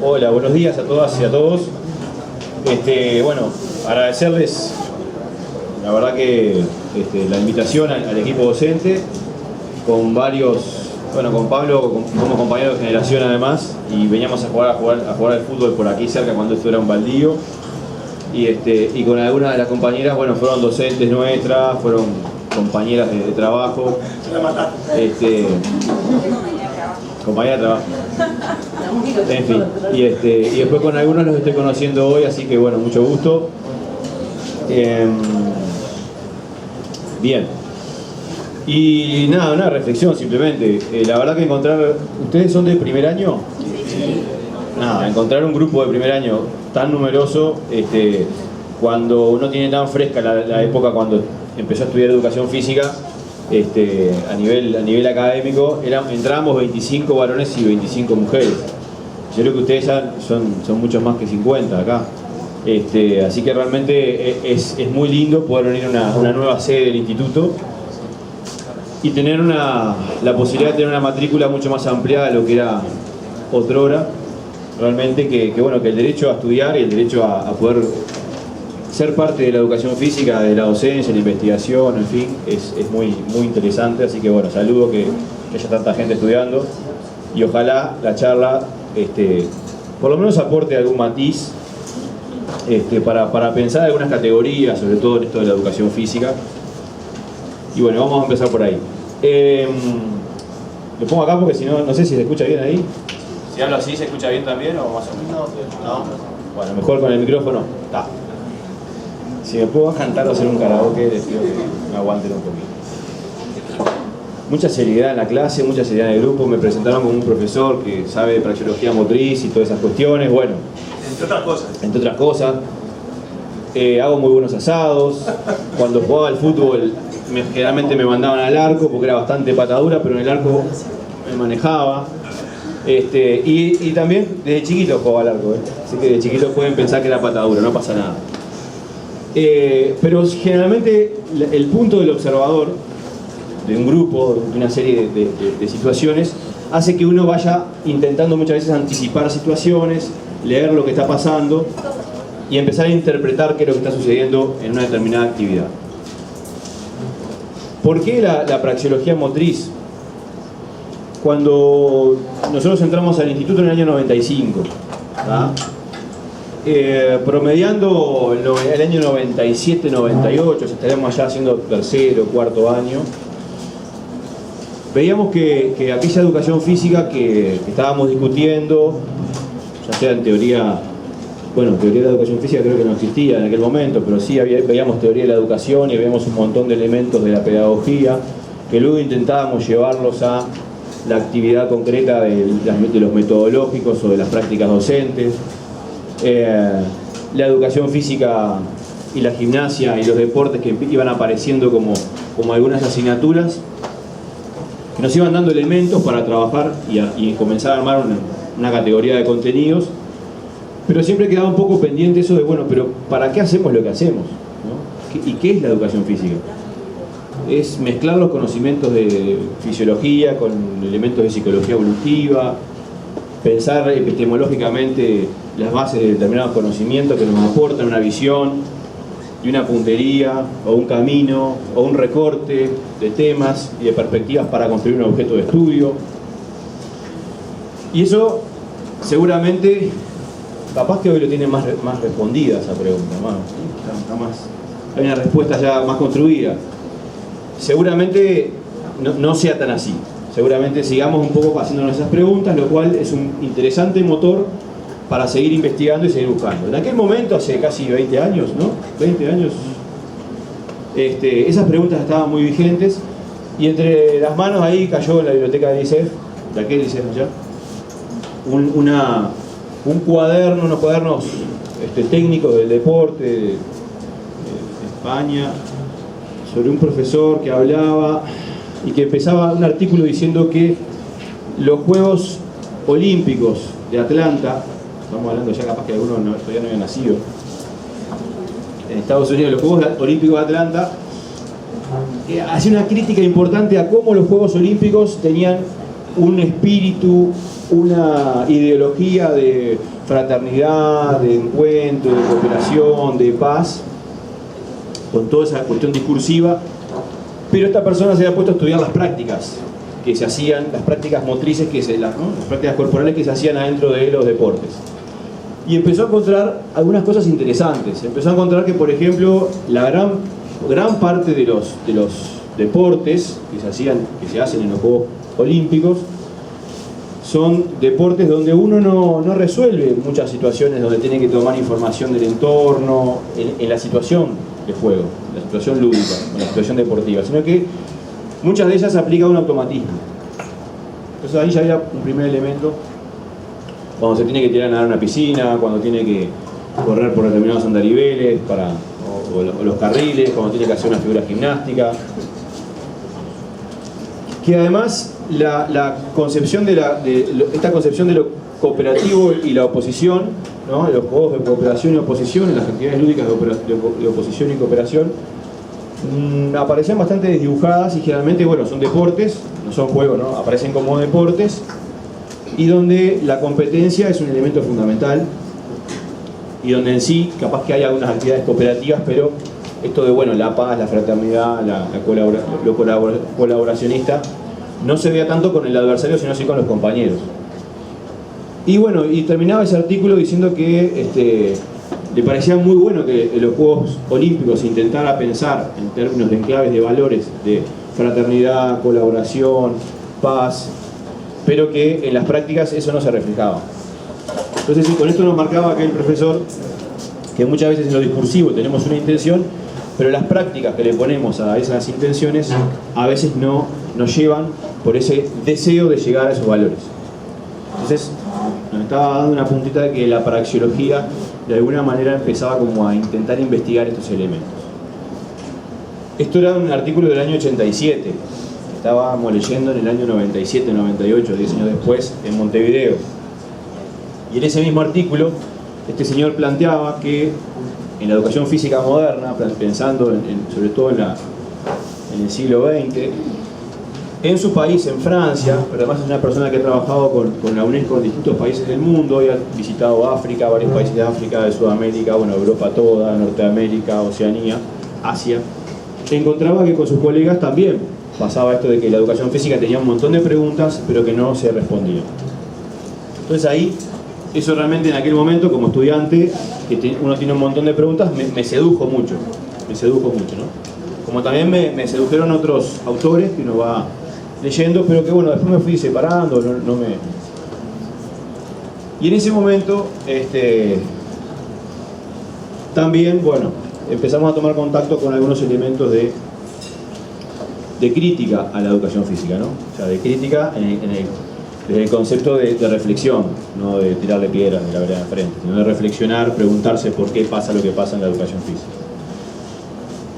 Hola, buenos días a todas y a todos. Bueno, agradecerles, la verdad que la invitación al equipo docente, con varios, bueno, con Pablo como compañero de generación además, y veníamos a jugar al fútbol por aquí cerca cuando esto era un baldío, y con algunas de las compañeras, bueno, fueron docentes nuestras, fueron compañeras de trabajo. Compañera de trabajo. En fin, y después con algunos los estoy conociendo hoy, así que bueno, mucho gusto. Bien. Y nada, una reflexión simplemente. La verdad que encontrar... ¿Ustedes son de primer año? Sí. Nada, encontrar un grupo de primer año tan numeroso, cuando uno tiene tan fresca la época cuando empezó a estudiar educación física, a nivel académico, entrábamos 25 varones y 25 mujeres. Yo creo que ustedes ya son muchos más que 50 acá. Así que realmente es muy lindo poder venir a una nueva sede del instituto y tener la posibilidad de tener una matrícula mucho más ampliada de lo que era otrora. Realmente que el derecho a estudiar y el derecho a poder ser parte de la educación física, de la docencia, la investigación, en fin, es muy interesante. Así que bueno, saludo que haya tanta gente estudiando y ojalá la charla por lo menos aporte algún matiz para pensar algunas categorías, sobre todo en esto de la educación física. Y bueno, vamos a empezar por ahí. Lo pongo acá porque si no, no sé si se escucha bien ahí. Si hablo así, ¿se escucha bien también o más o menos? No. Bueno, mejor con el micrófono. Está. Si me puedo cantar o hacer un karaoke, les pido que me aguanten un poquito. Mucha seriedad en la clase, mucha seriedad en el grupo. Me presentaron como un profesor que sabe de praxeología motriz y todas esas cuestiones. Bueno, entre otras cosas. Hago muy buenos asados. Cuando jugaba al fútbol, generalmente me mandaban al arco porque era bastante patadura, pero en el arco me manejaba. Y también desde chiquito jugaba al arco. Así que de chiquito pueden pensar que era patadura, no pasa nada. Pero generalmente el punto del observador de un grupo, de una serie de situaciones, hace que uno vaya intentando muchas veces anticipar situaciones, leer lo que está pasando y empezar a interpretar qué es lo que está sucediendo en una determinada actividad. ¿Por qué la praxeología motriz? Cuando nosotros entramos al instituto en el año 95, ¿tá? Promediando el año 97-98, estaríamos ya haciendo tercero, cuarto año, veíamos que aquella educación física que estábamos discutiendo, ya sea en teoría, bueno, teoría de la educación física creo que no existía en aquel momento, pero sí veíamos teoría de la educación y veíamos un montón de elementos de la pedagogía que luego intentábamos llevarlos a la actividad concreta de los metodológicos o de las prácticas docentes. La educación física y la gimnasia y los deportes que iban apareciendo como algunas asignaturas que nos iban dando elementos para trabajar y comenzar a armar una categoría de contenidos, pero siempre quedaba un poco pendiente eso de, bueno, pero ¿para qué hacemos lo que hacemos? ¿No? ¿Y qué es la educación física? Es mezclar los conocimientos de fisiología con elementos de psicología evolutiva, pensar epistemológicamente las bases de determinados conocimientos que nos aportan una visión y una puntería o un camino o un recorte de temas y de perspectivas para construir un objeto de estudio. Y eso seguramente, capaz que hoy lo tienen más respondida esa pregunta, hay una respuesta ya más construida. Seguramente no sea tan así. Seguramente sigamos un poco haciéndonos esas preguntas, lo cual es un interesante motor para seguir investigando y seguir buscando. En aquel momento, hace casi 20 años, ¿no? 20 años, esas preguntas estaban muy vigentes y entre las manos ahí cayó en la biblioteca del ISEF, ¿de aquel ISEF allá? Un cuaderno, unos cuadernos técnicos del deporte de España, sobre un profesor que hablaba y que empezaba un artículo diciendo que los Juegos Olímpicos de Atlanta, estamos hablando ya capaz que algunos todavía no habían nacido, en Estados Unidos, los Juegos Olímpicos de Atlanta, hacía una crítica importante a cómo los Juegos Olímpicos tenían un espíritu una ideología de fraternidad, de encuentro, de cooperación, de paz, con toda esa cuestión discursiva, pero esta persona se había puesto a estudiar las prácticas que se hacían, las prácticas motrices, las prácticas corporales que se hacían adentro de los deportes. Y empezó a encontrar algunas cosas interesantes. Empezó a encontrar que, por ejemplo, la gran parte de los deportes que se hacen en los Juegos Olímpicos son deportes donde uno no resuelve muchas situaciones, donde tiene que tomar información del entorno, en la situación de juego, la situación lúdica, en la situación deportiva, sino que muchas de ellas se aplica a un automatismo. Entonces ahí ya había un primer elemento, cuando se tiene que tirar a nadar a una piscina, cuando tiene que correr por determinados andariveles, o los carriles, cuando tiene que hacer una figura gimnástica. Que además la concepción esta concepción de lo cooperativo y la oposición, ¿no? Los juegos de cooperación y oposición, en las actividades lúdicas de oposición y cooperación, aparecían bastante desdibujadas y generalmente, bueno, son deportes, no son juegos, ¿no? Aparecen como deportes y donde la competencia es un elemento fundamental y donde en sí, capaz que hay algunas actividades cooperativas, pero esto de, bueno, la paz, la fraternidad, lo colaboracionista, no se vea tanto con el adversario, sino sí con los compañeros. Y bueno, y terminaba ese artículo diciendo que le parecía muy bueno que en los Juegos Olímpicos se intentara pensar en términos de enclaves de valores de fraternidad, colaboración, paz, pero que en las prácticas eso no se reflejaba. Entonces, con esto nos marcaba aquel profesor que muchas veces en lo discursivo tenemos una intención, pero las prácticas que le ponemos a esas intenciones a veces no nos llevan por ese deseo de llegar a esos valores. Entonces, nos estaba dando una puntita de que la praxeología de alguna manera empezaba como a intentar investigar estos elementos. Esto era un artículo del año 87, estábamos leyendo en el año 97, 98, 10 años después, en Montevideo. Y en ese mismo artículo, este señor planteaba que en la educación física moderna, pensando sobre todo en el siglo XX, en su país, en Francia, pero además es una persona que ha trabajado con la UNESCO en distintos países del mundo y ha visitado África, varios países de África, de Sudamérica, bueno, Europa toda, Norteamérica, Oceanía, Asia. Encontraba que con sus colegas también pasaba esto de que la educación física tenía un montón de preguntas, pero que no se respondían. Entonces ahí, eso realmente en aquel momento, como estudiante, que uno tiene un montón de preguntas, me sedujo mucho, ¿no? Como también me sedujeron otros autores que uno va leyendo, pero que bueno, después me fui separando, Y en ese momento, también, bueno, empezamos a tomar contacto con algunos elementos de crítica a la educación física, ¿no? O sea, de crítica desde el concepto de reflexión, no de tirarle piedras de la vereda de frente, sino de reflexionar, preguntarse por qué pasa lo que pasa en la educación física.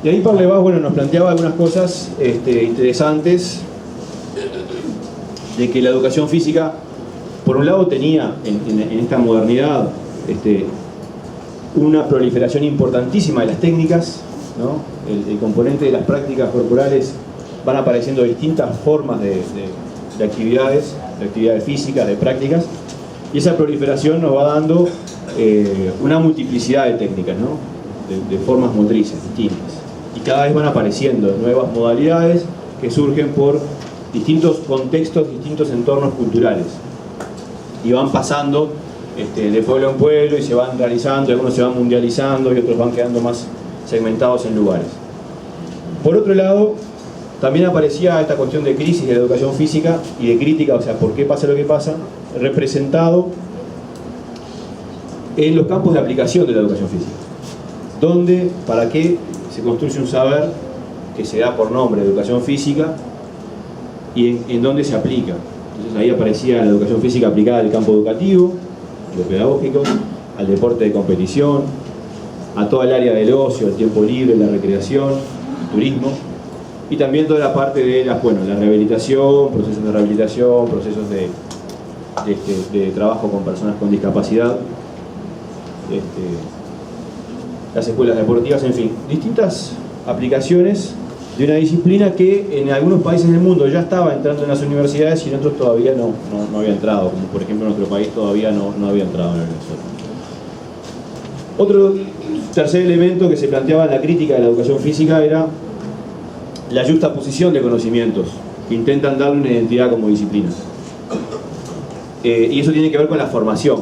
Y ahí Parlevas, bueno, nos planteaba algunas cosas interesantes de que la educación física, por un lado, tenía en esta modernidad una proliferación importantísima de las técnicas, ¿no? El componente de las prácticas corporales van apareciendo distintas formas de actividades físicas, de prácticas, y esa proliferación nos va dando una multiplicidad de técnicas, ¿no? de formas motrices distintas. Y cada vez van apareciendo nuevas modalidades que surgen por distintos contextos, distintos entornos culturales. Y van pasando de pueblo en pueblo y se van realizando, algunos se van mundializando y otros van quedando más segmentados en lugares. Por otro lado, también aparecía esta cuestión de crisis de la educación física y de crítica, o sea, por qué pasa lo que pasa, representado en los campos de aplicación de la educación física. ¿Dónde, para qué se construye un saber que se da por nombre de educación física y en dónde se aplica? Entonces ahí aparecía la educación física aplicada al campo educativo, lo pedagógico, al deporte de competición, a toda el área del ocio, el tiempo libre, la recreación, el turismo, y también toda la parte de la rehabilitación, procesos de rehabilitación, procesos de trabajo con personas con discapacidad, las escuelas deportivas, en fin, distintas aplicaciones de una disciplina que en algunos países del mundo ya estaba entrando en las universidades y en otros todavía no había entrado, como por ejemplo en nuestro país todavía no había entrado en la universidad. Otro tercer elemento que se planteaba en la crítica de la educación física era la justaposición de conocimientos que intentan darle una identidad como disciplina. Y eso tiene que ver con la formación,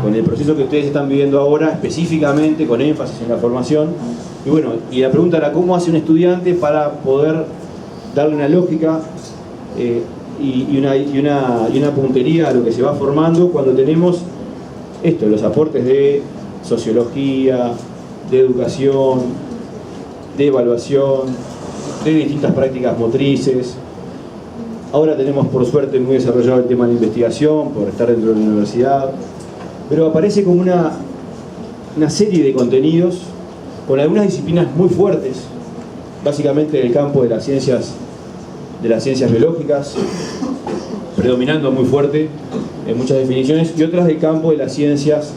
con el proceso que ustedes están viviendo ahora, específicamente con énfasis en la formación. Y bueno, y la pregunta era cómo hace un estudiante para poder darle una lógica y una puntería a lo que se va formando cuando tenemos esto, los aportes de sociología, de educación, de evaluación, de distintas prácticas motrices. Ahora tenemos por suerte muy desarrollado el tema de la investigación por estar dentro de la universidad, pero aparece como una serie de contenidos con algunas disciplinas muy fuertes, básicamente del campo de las ciencias biológicas, predominando muy fuerte en muchas definiciones, y otras del campo de las ciencias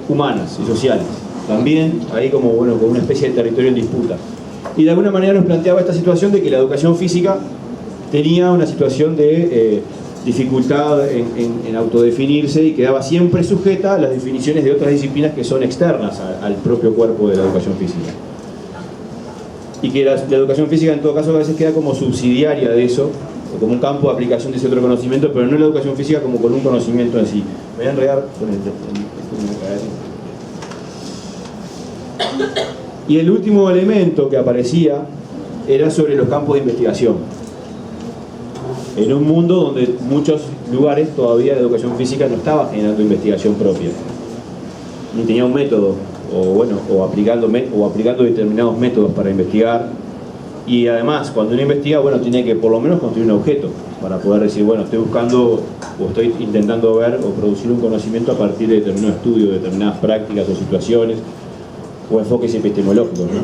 humanas y sociales, también ahí como una especie de territorio en disputa. Y de alguna manera nos planteaba esta situación de que la educación física tenía una situación de dificultad en autodefinirse y quedaba siempre sujeta a las definiciones de otras disciplinas que son externas al propio cuerpo de la educación física. Y que la educación física en todo caso a veces queda como subsidiaria de eso, o como un campo de aplicación de ese otro conocimiento, pero no la educación física como con un conocimiento en sí. Me voy a enredar con Y el último elemento que aparecía era sobre los campos de investigación. En un mundo donde en muchos lugares todavía la educación física no estaba generando investigación propia, ni tenía un método, o aplicando determinados métodos para investigar. Y además, cuando uno investiga, tiene que por lo menos construir un objeto para poder decir, estoy buscando o estoy intentando ver o producir un conocimiento a partir de determinado estudio, de determinadas prácticas o situaciones o enfoques epistemológicos, ¿no?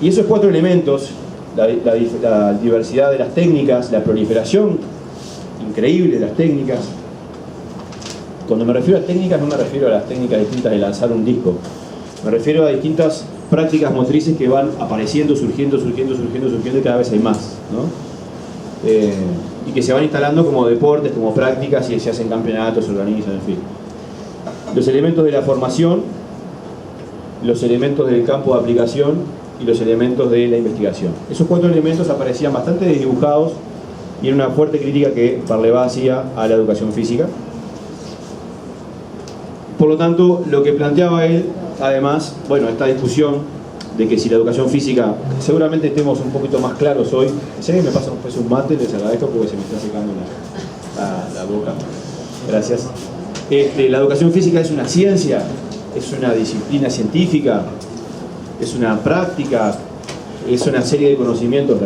Y esos cuatro elementos, la diversidad de las técnicas, la proliferación increíble de las técnicas. Cuando me refiero a técnicas, no me refiero a las técnicas distintas de lanzar un disco, me refiero a distintas prácticas motrices que van apareciendo, surgiendo y cada vez hay más, ¿no? Y que se van instalando como deportes, como prácticas, y se hacen campeonatos, se organizan, en fin. Los elementos de la formación, los elementos del campo de aplicación y los elementos de la investigación. Esos cuatro elementos aparecían bastante desdibujados y era una fuerte crítica que Parleva hacía a la educación física. Por lo tanto, lo que planteaba él, además, esta discusión de que si la educación física, seguramente estemos un poquito más claros hoy. Si alguien me pasa un mate, les agradezco porque se me está secando la boca. Gracias. La educación física es una ciencia, es una disciplina científica, es una práctica, es una serie de conocimientos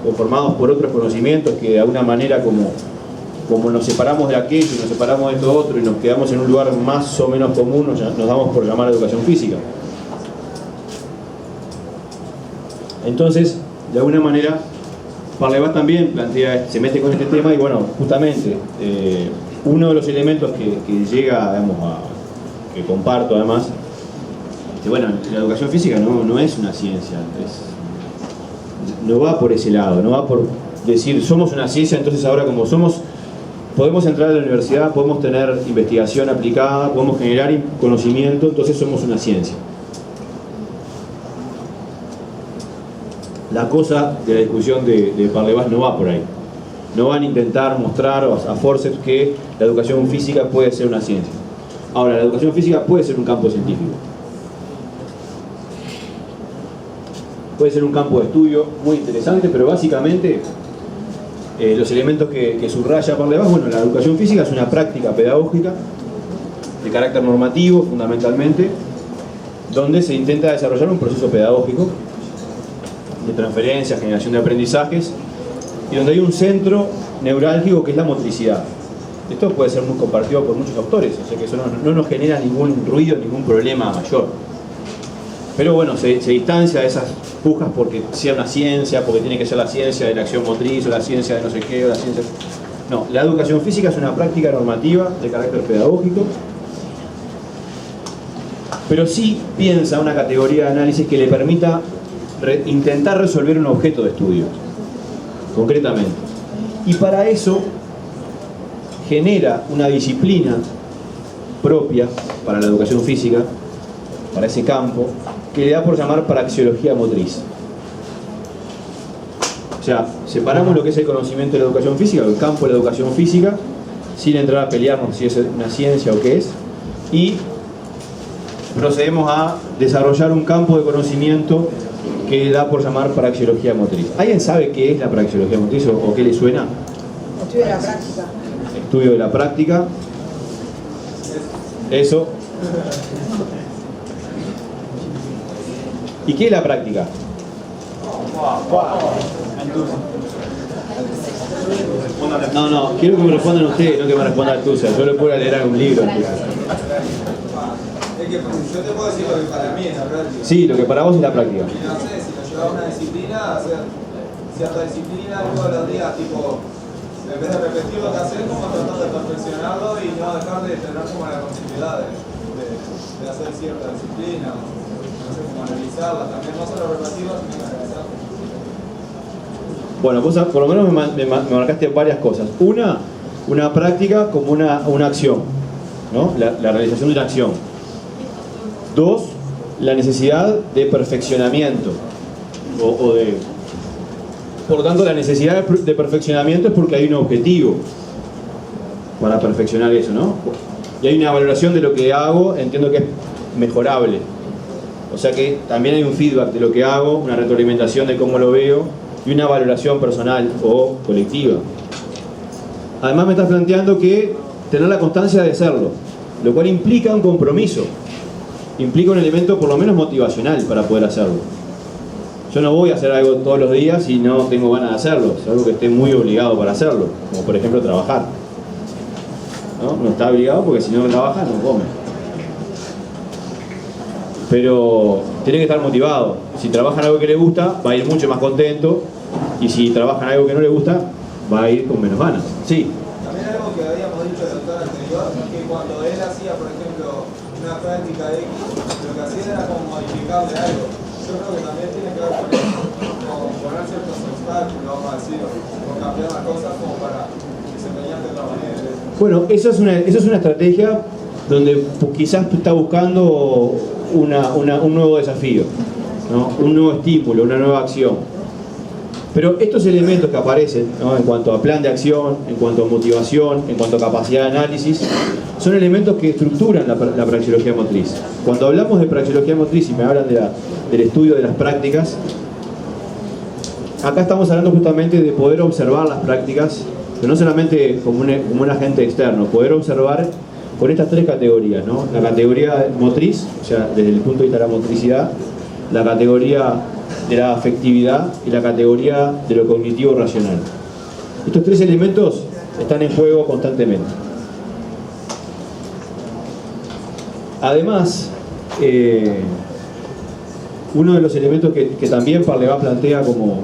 conformados por otros conocimientos que de alguna manera como nos separamos de aquello y nos separamos de esto otro y nos quedamos en un lugar más o menos común, nos damos por llamar educación física. Entonces, de alguna manera, Parleva también se mete con este tema y justamente uno de los elementos que llega, que comparto además, la educación física no es una ciencia, no va por ese lado, no va por decir somos una ciencia, entonces ahora como podemos entrar a la universidad, podemos tener investigación aplicada, podemos generar conocimiento, entonces somos una ciencia. La cosa de la discusión de Parleva no va por ahí. No van a intentar mostrar a forceps que la educación física puede ser una ciencia. Ahora, la educación física puede ser un campo científico. Puede ser un campo de estudio muy interesante, pero básicamente los elementos que subraya Parleva, la educación física es una práctica pedagógica de carácter normativo, fundamentalmente, donde se intenta desarrollar un proceso pedagógico de transferencia, generación de aprendizajes, y donde hay un centro neurálgico que es la motricidad. Esto puede ser muy compartido por muchos autores, o sea que eso no nos genera ningún ruido, ningún problema mayor. Pero se distancia de esas pujas porque sea una ciencia, porque tiene que ser la ciencia de la acción motriz, o la ciencia de no sé qué, o la ciencia... No, la educación física es una práctica normativa de carácter pedagógico, pero sí piensa una categoría de análisis que le permita intentar resolver un objeto de estudio, concretamente. Y para eso genera una disciplina propia para la educación física, para ese campo, que le da por llamar praxeología motriz. O sea, separamos lo que es el conocimiento de la educación física, el campo de la educación física, sin entrar a pelearnos si es una ciencia o qué es, y procedemos a desarrollar un campo de conocimiento que da por llamar praxeología motriz. ¿Alguien sabe qué es la praxeología motriz o qué le suena? Estudio de la práctica. Estudio de la práctica. Eso. ¿Y qué es la práctica? No, quiero que me respondan ustedes, no que me responda Artusa. Yo lo puedo leer en un libro. Es que yo te puedo decir lo que para mí es la práctica. Sí, lo que para vos es la práctica. Y no sé, si lo llevas a una disciplina, hacer cierta disciplina todos los días, tipo, en vez de repetir lo que haces, como tratar de perfeccionarlo y no dejar de tener como la continuidad de hacer cierta disciplina, no sé, como analizarla, también no solo repetirla, sino analizarla. Bueno, vos por lo menos me marcaste varias cosas. Una práctica como una acción, ¿no? La realización de una acción. 2, la necesidad de perfeccionamiento. Por lo tanto, la necesidad de perfeccionamiento es porque hay un objetivo para perfeccionar eso, ¿no? Y hay una valoración de lo que hago, entiendo que es mejorable. O sea que también hay un feedback de lo que hago, una retroalimentación de cómo lo veo, y una valoración personal o colectiva. Además me estás planteando que tener la constancia de hacerlo, lo cual implica un compromiso, implica un elemento por lo menos motivacional para poder hacerlo. Yo no voy a hacer algo todos los días si no tengo ganas de hacerlo, es algo que esté muy obligado para hacerlo, como por ejemplo trabajar. No está obligado porque si no trabaja no come. Pero tiene que estar motivado. Si trabaja en algo que le gusta, va a ir mucho más contento. Y si trabaja en algo que no le gusta, va a ir con menos ganas. Sí. También algo que habíamos dicho el doctor anterior, que cuando él hacía, por ejemplo, una práctica X, lo que hacía era como modificarle algo. Yo creo que también tiene que ver con eso, como poner ciertos obstáculos, vamos a decir, o cambiar las cosas como para desempeñarte de otra manera. Bueno, eso es una estrategia donde quizás está buscando un nuevo desafío, ¿no? Un nuevo estímulo, una nueva acción. Pero estos elementos que aparecen, ¿no? En cuanto a plan de acción, en cuanto a motivación, en cuanto a capacidad de análisis, son elementos que estructuran la praxeología motriz. Cuando hablamos de praxeología motriz y me hablan del estudio de las prácticas, acá estamos hablando justamente de poder observar las prácticas, pero no solamente como un agente externo, poder observar con estas 3 categorías, ¿no? La categoría motriz, o sea, desde el punto de vista de la motricidad, la categoría de la afectividad y la categoría de lo cognitivo racional. Estos 3 elementos están en juego constantemente. Además, uno de los elementos que también Parleva plantea como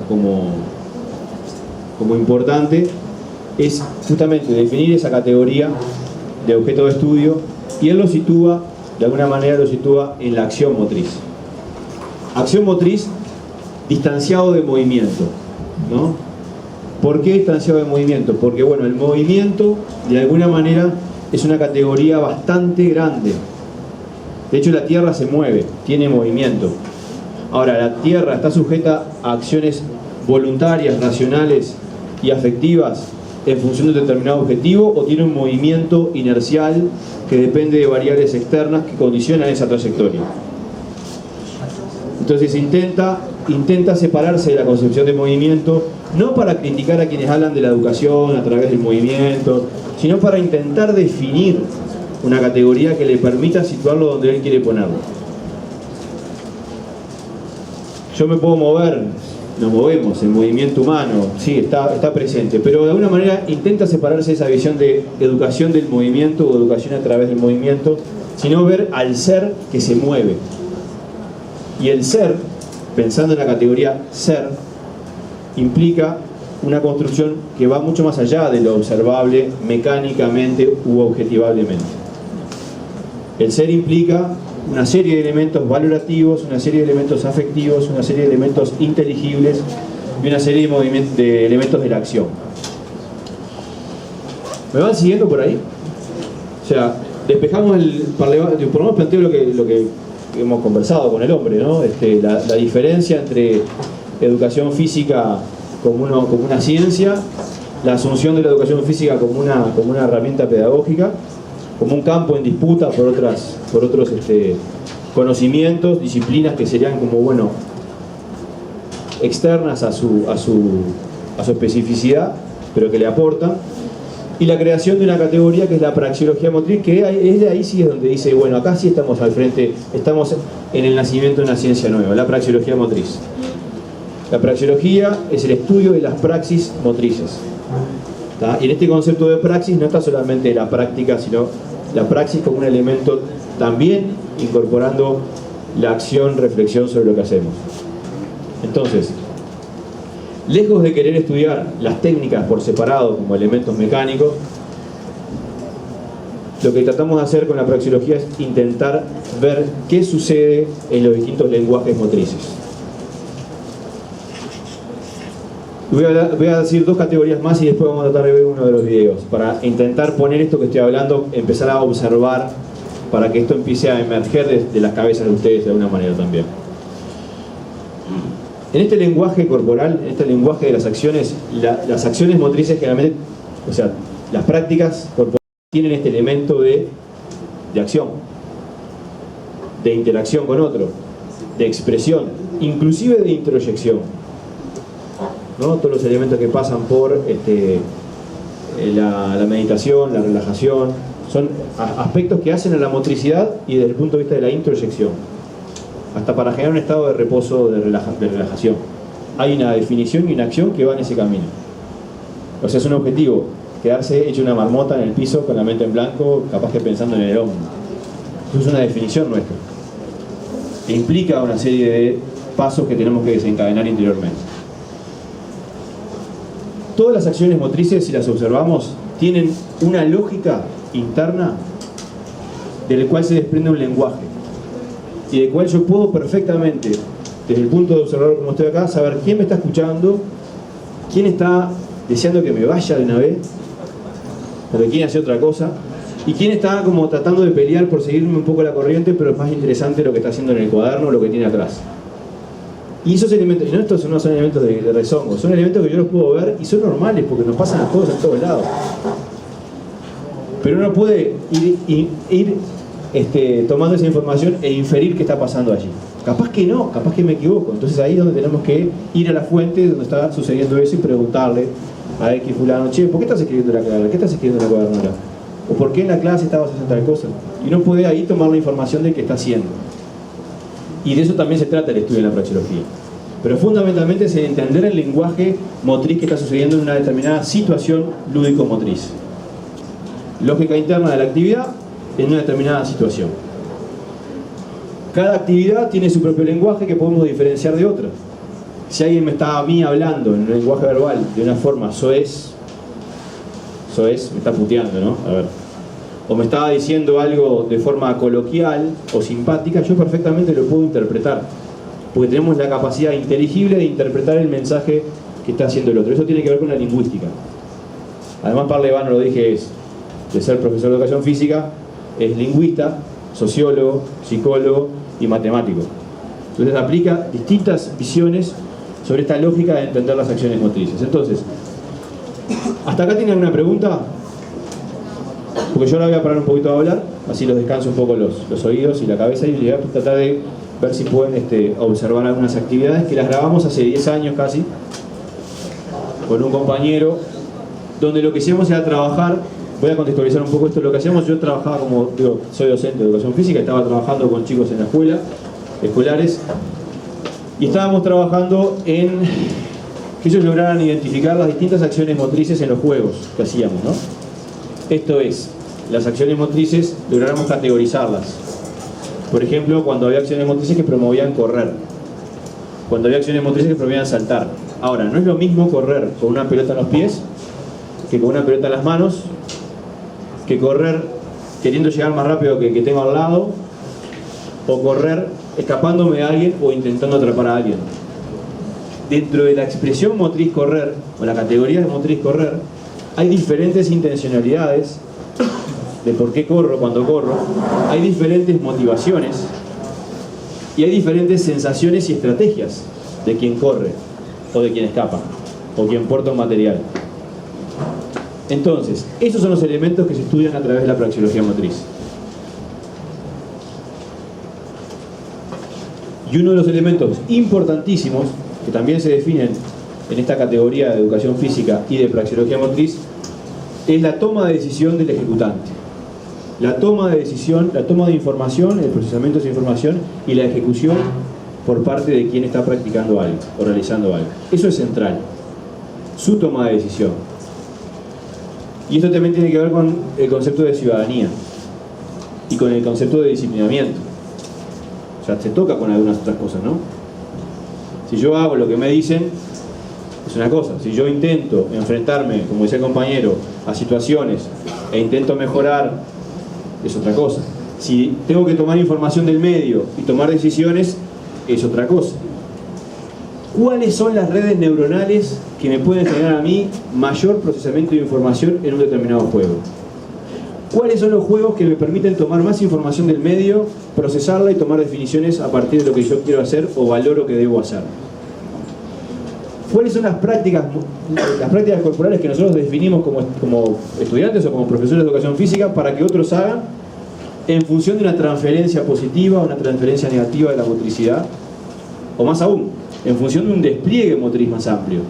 importante es justamente definir esa categoría de objeto de estudio, y él lo sitúa, de alguna manera lo sitúa en la acción motriz. Acción motriz distanciado de movimiento, ¿no? ¿Por qué distanciado de movimiento? Porque bueno, el movimiento de alguna manera es una categoría bastante grande. De hecho la Tierra se mueve, tiene movimiento. Ahora, la Tierra está sujeta a acciones voluntarias, racionales y afectivas en función de un determinado objetivo, o tiene un movimiento inercial que depende de variables externas que condicionan esa trayectoria. Entonces intenta separarse de la concepción de movimiento, no para criticar a quienes hablan de la educación a través del movimiento, sino para intentar definir una categoría que le permita situarlo donde él quiere ponerlo. Yo me puedo mover, nos movemos, el movimiento humano, sí, está presente, pero de alguna manera intenta separarse de esa visión de educación del movimiento o educación a través del movimiento, sino ver al ser que se mueve. Y el ser, pensando en la categoría ser, implica una construcción que va mucho más allá de lo observable mecánicamente u objetivablemente. El ser implica una serie de elementos valorativos, una serie de elementos afectivos, una serie de elementos inteligibles y una serie de elementos de la acción. ¿Me van siguiendo por ahí? O sea, despejamos por lo menos planteo lo que hemos conversado con el hombre, ¿no? La diferencia entre educación física como una ciencia, la asunción de la educación física como una herramienta pedagógica, como un campo en disputa por otros conocimientos, disciplinas que serían como, bueno, externas a su especificidad, pero que le aportan, y la creación de una categoría que es la praxeología motriz, que es de ahí sí es donde dice, bueno, acá sí estamos al frente, estamos en el nacimiento de una ciencia nueva, la praxeología motriz. La praxeología es el estudio de las praxis motrices. ¿Tá? Y en este concepto de praxis no está solamente la práctica, sino la praxis como un elemento también incorporando la acción, reflexión sobre lo que hacemos. Entonces, lejos de querer estudiar las técnicas por separado como elementos mecánicos, lo que tratamos de hacer con la praxeología es intentar ver qué sucede en los distintos lenguajes motrices. Voy a decir dos categorías más y después vamos a tratar de ver uno de los videos para intentar poner esto que estoy hablando, empezar a observar para que esto empiece a emerger de las cabezas de ustedes de alguna manera también. En este lenguaje corporal, en este lenguaje de las acciones motrices generalmente, o sea, las prácticas corporales tienen este elemento de acción, de interacción con otro, de expresión, inclusive de introyección, ¿no? Todos los elementos que pasan por la meditación, la relajación, son aspectos que hacen a la motricidad y desde el punto de vista de la introyección, hasta para generar un estado de reposo, de relajación. Hay una definición y una acción que va en ese camino. O sea, es un objetivo, quedarse hecho una marmota en el piso con la mente en blanco, capaz que pensando en el hombre. Eso es una definición nuestra. E implica una serie de pasos que tenemos que desencadenar interiormente. Todas las acciones motrices, si las observamos, tienen una lógica interna del cual se desprende un lenguaje y del cual yo puedo perfectamente, desde el punto de observador como estoy acá, saber quién me está escuchando, quién está deseando que me vaya de una vez, porque quién hace otra cosa, y quién está como tratando de pelear por seguirme un poco la corriente, pero es más interesante lo que está haciendo en el cuaderno, lo que tiene atrás. Y esos elementos, y no estos no son elementos de rezongo, son elementos que yo los puedo ver y son normales porque nos pasan a todos en todos lados. Pero uno puede ir tomando esa información e inferir qué está pasando allí. Capaz que no, capaz que me equivoco. Entonces ahí es donde tenemos que ir a la fuente donde está sucediendo eso y preguntarle a X fulano, che, ¿por qué estás escribiendo la clase? ¿Qué estás escribiendo en la cuadernera? ¿O por qué en la clase estabas haciendo tal cosa? Y uno puede ahí tomar la información de qué está haciendo. Y de eso también se trata el estudio de la praxeología. Pero fundamentalmente es entender el lenguaje motriz que está sucediendo en una determinada situación lúdico-motriz. Lógica interna de la actividad en una determinada situación. Cada actividad tiene su propio lenguaje que podemos diferenciar de otra. Si alguien me está a mí hablando en un lenguaje verbal de una forma soez, me está puteando, ¿no? A ver. O me estaba diciendo algo de forma coloquial o simpática, yo perfectamente lo puedo interpretar, porque tenemos la capacidad inteligible de interpretar el mensaje que está haciendo el otro. Eso tiene que ver con la lingüística. Además, Parlevano, lo dije, es de ser profesor de educación física, es lingüista, sociólogo, psicólogo y matemático. Entonces aplica distintas visiones sobre esta lógica de entender las acciones motrices. Entonces, ¿hasta acá tienen alguna pregunta? Porque yo ahora voy a parar un poquito a hablar, así los descanso un poco los oídos y la cabeza, y voy a tratar de ver si pueden observar algunas actividades que las grabamos hace 10 años casi con un compañero, donde lo que hacíamos era trabajar. Voy a contextualizar un poco esto. Lo que hacíamos, yo trabajaba como, soy docente de educación física, estaba trabajando con chicos en la escuela, escolares, y estábamos trabajando en que ellos lograran identificar las distintas acciones motrices en los juegos que hacíamos, ¿no? Esto es, las acciones motrices lográramos categorizarlas. Por ejemplo, cuando había acciones motrices que promovían correr, cuando había acciones motrices que promovían saltar. Ahora, no es lo mismo correr con una pelota en los pies que con una pelota en las manos, que correr queriendo llegar más rápido que tengo al lado, o correr escapándome de alguien o intentando atrapar a alguien. Dentro de la expresión motriz correr, o la categoría de motriz correr, hay diferentes intencionalidades de por qué corro cuando corro, hay diferentes motivaciones y hay diferentes sensaciones y estrategias de quien corre, o de quien escapa, o quien porta un material. Entonces, esos son los elementos que se estudian a través de la praxeología motriz. Y uno de los elementos importantísimos, que también se definen en esta categoría de educación física y de praxeología motriz, es la toma de decisión del ejecutante. La toma de decisión, la toma de información, el procesamiento de esa información y la ejecución por parte de quien está practicando algo o realizando algo. Eso es central, su toma de decisión. Y esto también tiene que ver con el concepto de ciudadanía y con el concepto de disciplinamiento. O sea, se toca con algunas otras cosas, ¿no? Si yo hago lo que me dicen, es una cosa. Si yo intento enfrentarme, como decía el compañero, a situaciones e intento mejorar, es otra cosa. Si tengo que tomar información del medio y tomar decisiones, es otra cosa. ¿Cuáles son las redes neuronales que me pueden generar a mí mayor procesamiento de información en un determinado juego? ¿Cuáles son los juegos que me permiten tomar más información del medio, procesarla y tomar definiciones a partir de lo que yo quiero hacer o valoro que debo hacer? ¿Cuáles son las prácticas corporales que nosotros definimos como estudiantes o como profesores de educación física para que otros hagan en función de una transferencia positiva o una transferencia negativa de la motricidad? O más aún, en función de un despliegue motriz más amplio.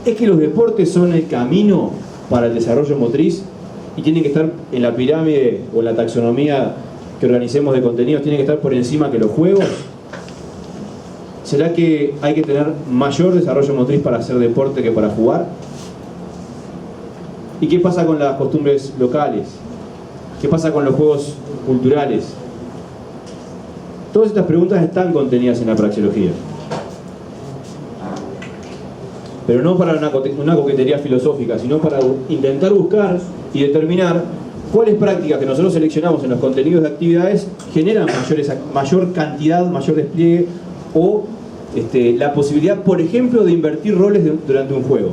¿Es que los deportes son el camino para el desarrollo motriz y tienen que estar en la pirámide o en la taxonomía que organicemos de contenidos, tienen que estar por encima que los juegos? ¿Será que hay que tener mayor desarrollo motriz para hacer deporte que para jugar? ¿Y qué pasa con las costumbres locales? ¿Qué pasa con los juegos culturales? Todas estas preguntas están contenidas en la praxeología. Pero no para una coquetería filosófica, sino para intentar buscar y determinar cuáles prácticas que nosotros seleccionamos en los contenidos de actividades generan mayor cantidad, mayor despliegue o la posibilidad, por ejemplo, de invertir roles durante un juego.